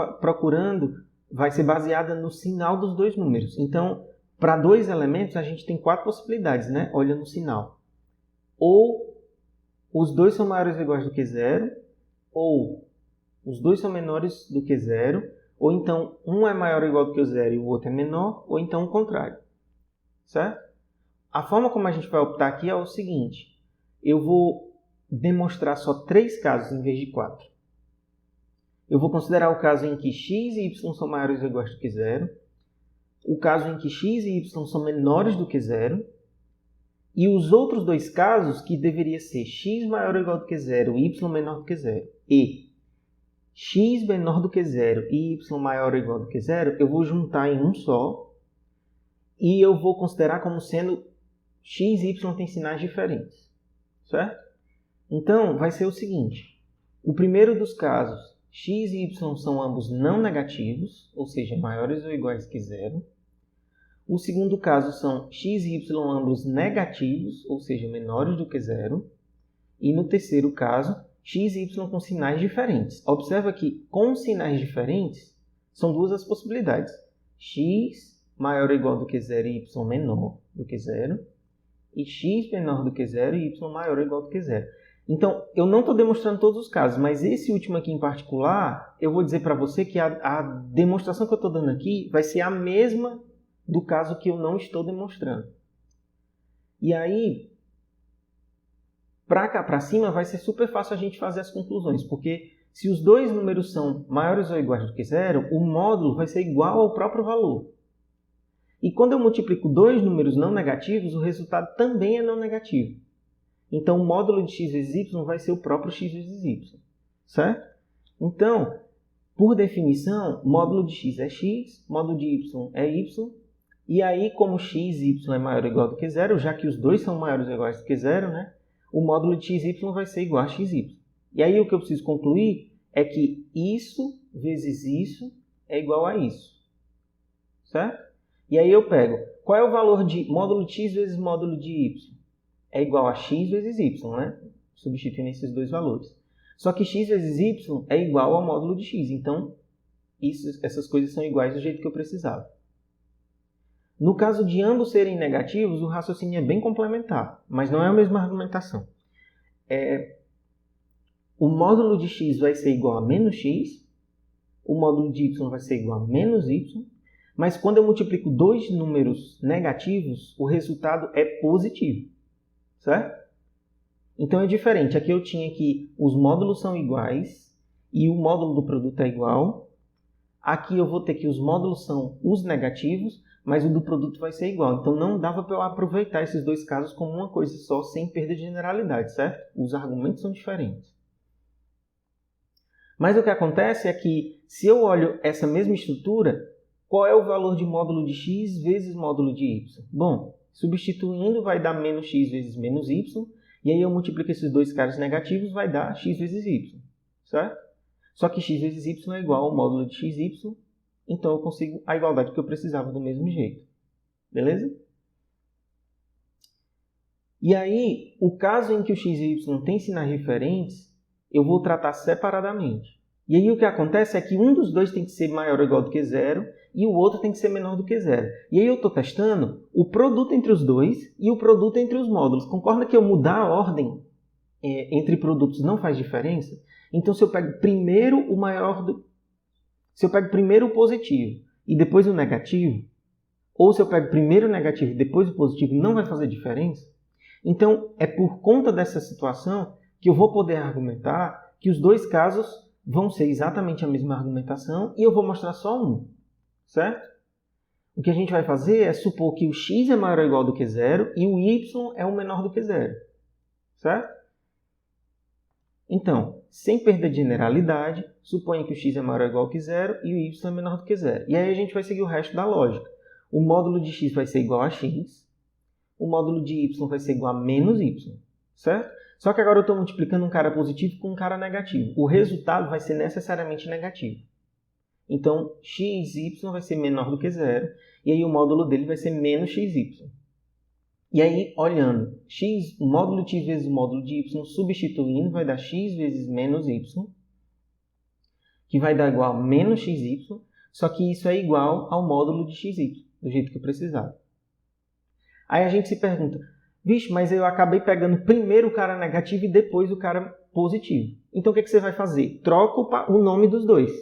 baseada no sinal dos 2 números. Então, para 2 elementos, a gente tem 4 possibilidades, né? Olha no sinal. Ou os 2 são maiores ou iguais do que zero, ou os 2 são menores do que zero, ou então um é maior ou igual do que o zero e o outro é menor, ou então o contrário, certo? A forma como a gente vai optar aqui é o seguinte: eu vou demonstrar só 3 casos em vez de 4. Eu vou considerar o caso em que x e y são maiores ou iguais do que zero, o caso em que x e y são menores do que zero, e os outros 2 casos que deveria ser x maior ou igual do que zero e y menor do que zero, e x menor do que zero e y maior ou igual do que zero, eu vou juntar em um só e eu vou considerar como sendo x e y têm sinais diferentes, certo? Então, vai ser o seguinte, o primeiro dos casos, x e y são ambos não negativos, ou seja, maiores ou iguais que zero. O segundo caso são x e y ambos negativos, ou seja, menores do que zero. E no terceiro caso, x e y com sinais diferentes. Observa que com sinais diferentes, são duas as possibilidades. X maior ou igual do que zero e y menor do que zero. E x menor do que zero e y maior ou igual do que zero. Então, eu não estou demonstrando todos os casos, mas esse último aqui em particular, eu vou dizer para você que a demonstração que eu estou dando aqui vai ser a mesma do caso que eu não estou demonstrando. E aí, para cá para cima, vai ser super fácil a gente fazer as conclusões, porque se os dois números são maiores ou iguais do que zero, o módulo vai ser igual ao próprio valor. E quando eu multiplico dois números não negativos, o resultado também é não negativo. Então, o módulo de x vezes y vai ser o próprio x vezes y, certo? Então, por definição, módulo de x é x, módulo de y é y, e aí, como x e y é maior ou igual do que zero, já que os dois são maiores ou iguais do que zero, né, o módulo de x e y vai ser igual a x e y. E aí, o que eu preciso concluir é que isso vezes isso é igual a isso, certo? E aí eu pego, qual é o valor de módulo de x vezes módulo de y? É igual a x vezes y, né? Substituindo esses dois valores. Só que x vezes y é igual ao módulo de x. Então, essas coisas são iguais do jeito que eu precisava. No caso de ambos serem negativos, o raciocínio é bem complementar, mas não é a mesma argumentação. O módulo de x vai ser igual a menos x, o módulo de y vai ser igual a menos y, mas quando eu multiplico dois números negativos, o resultado é positivo, certo? Então é diferente. Aqui eu tinha que os módulos são iguais e o módulo do produto é igual. Aqui eu vou ter que os módulos são os negativos, mas o do produto vai ser igual. Então não dava para eu aproveitar esses dois casos como uma coisa só, sem perda de generalidade, certo? Os argumentos são diferentes. Mas o que acontece é que, se eu olho essa mesma estrutura, qual é o valor de módulo de x vezes módulo de y? Bom, substituindo vai dar menos x vezes menos y, e aí eu multiplico esses dois caras negativos, vai dar x vezes y, certo? Só que x vezes y é igual ao módulo de xy, então eu consigo a igualdade que eu precisava do mesmo jeito. Beleza? E aí, o caso em que o x e y têm sinais diferentes, eu vou tratar separadamente. E aí o que acontece é que um dos dois tem que ser maior ou igual do que zero, e o outro tem que ser menor do que zero. E aí eu estou testando o produto entre os dois e o produto entre os módulos. Concorda que eu mudar a ordem entre produtos não faz diferença? Então, se eu pego primeiro o maior se eu pego primeiro o positivo e depois o negativo, ou se eu pego primeiro o negativo e depois o positivo, não vai fazer diferença? Então, é por conta dessa situação que eu vou poder argumentar que os dois casos vão ser exatamente a mesma argumentação e eu vou mostrar só um, certo? O que a gente vai fazer é supor que o x é maior ou igual do que zero e o y é o menor do que zero, certo? Então, sem perda de generalidade, suponha que o x é maior ou igual que zero e o y é menor do que zero. E aí a gente vai seguir o resto da lógica. O módulo de x vai ser igual a x, o módulo de y vai ser igual a menos y, certo? Só que agora eu estou multiplicando um cara positivo com um cara negativo. O resultado vai ser necessariamente negativo. Então, xy vai ser menor do que zero, e aí o módulo dele vai ser menos xy. E aí, olhando, o módulo de x vezes o módulo de y, substituindo, vai dar x vezes menos y, que vai dar igual a menos xy, só que isso é igual ao módulo de xy, do jeito que eu precisava. Aí a gente se pergunta, vixe, mas eu acabei pegando primeiro o cara negativo e depois o cara positivo. Então o que você vai fazer? Troca o nome dos dois.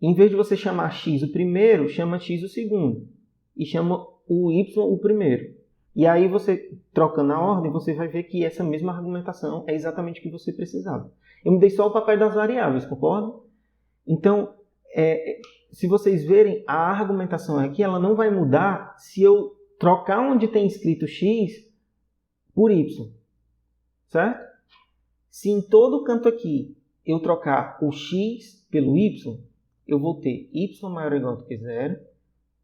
Em vez de você chamar x o primeiro, chama x o segundo. E chama o y o primeiro. E aí você, trocando a ordem, você vai ver que essa mesma argumentação é exatamente o que você precisava. Eu mudei só o papel das variáveis, concorda? Então, se vocês verem, a argumentação aqui ela não vai mudar se eu trocar onde tem escrito x por y, certo? Se em todo canto aqui eu trocar o x pelo y, eu vou ter y maior ou igual do que zero,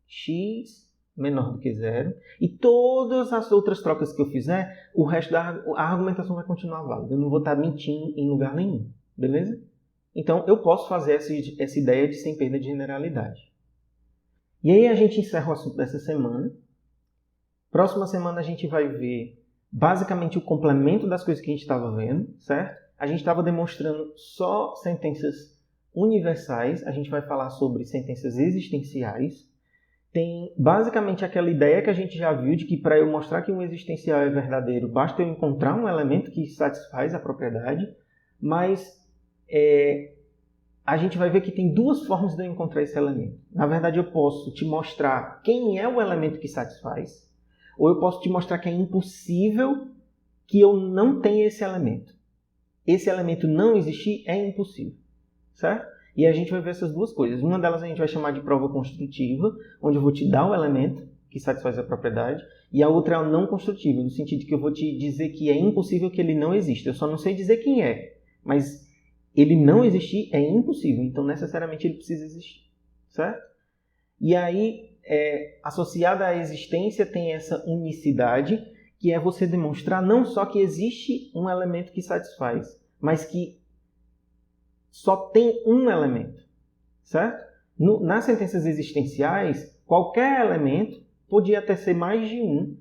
x menor do que zero, e todas as outras trocas que eu fizer, o resto a argumentação vai continuar válida. Eu não vou estar mentindo em lugar nenhum, beleza? Então, eu posso fazer essa ideia de sem perda de generalidade. E aí a gente encerra o assunto dessa semana. Próxima semana a gente vai ver basicamente o complemento das coisas que a gente estava vendo, certo? A gente estava demonstrando só sentenças universais, a gente vai falar sobre sentenças existenciais. Tem basicamente aquela ideia que a gente já viu de que para eu mostrar que um existencial é verdadeiro, basta eu encontrar um elemento que satisfaz a propriedade, mas a gente vai ver que tem duas formas de eu encontrar esse elemento. Na verdade, eu posso te mostrar quem é o elemento que satisfaz, ou eu posso te mostrar que é impossível que eu não tenha esse elemento. Esse elemento não existir é impossível, certo? E a gente vai ver essas duas coisas. Uma delas a gente vai chamar de prova construtiva, onde eu vou te dar o elemento que satisfaz a propriedade, e a outra é a não construtiva, no sentido que eu vou te dizer que é impossível que ele não exista. Eu só não sei dizer quem é, mas ele não existir é impossível, então necessariamente ele precisa existir, certo? E aí, associada à existência, tem essa unicidade, que é você demonstrar não só que existe um elemento que satisfaz, mas que só tem um elemento, certo? Nas sentenças existenciais, qualquer elemento, podia até ser mais de um,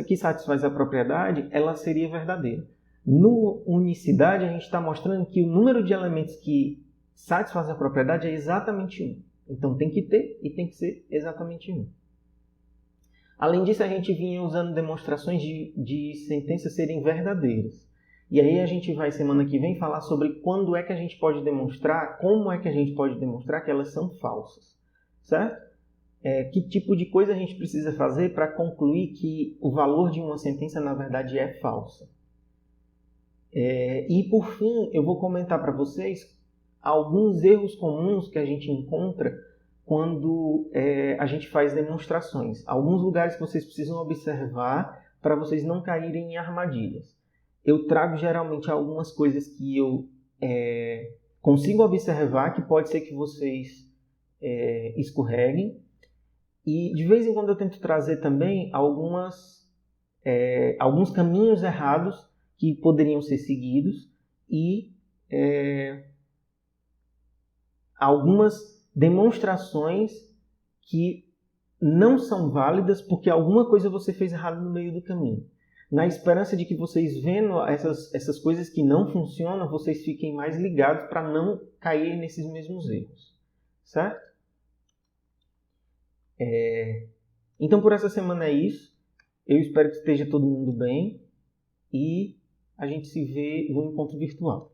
que satisfaz a propriedade, ela seria verdadeira. No unicidade, a gente está mostrando que o número de elementos que satisfazem a propriedade é exatamente um. Então tem que ter e tem que ser exatamente um. Além disso, a gente vinha usando demonstrações de sentenças serem verdadeiras. E aí a gente vai, semana que vem, falar sobre quando é que a gente pode demonstrar, como é que a gente pode demonstrar que elas são falsas, certo? Que tipo de coisa a gente precisa fazer para concluir que o valor de uma sentença, na verdade, é falsa. E, por fim, eu vou comentar para vocês alguns erros comuns que a gente encontra quando a gente faz demonstrações. Alguns lugares que vocês precisam observar para vocês não caírem em armadilhas. Eu trago geralmente algumas coisas que eu consigo observar que pode ser que vocês escorreguem. E de vez em quando eu tento trazer também alguns caminhos errados que poderiam ser seguidos e algumas demonstrações que não são válidas porque alguma coisa você fez errado no meio do caminho. Na esperança de que vocês vendo essas coisas que não funcionam, vocês fiquem mais ligados para não cair nesses mesmos erros. Certo? Então, por essa semana é isso. Eu espero que esteja todo mundo bem e a gente se vê no encontro virtual.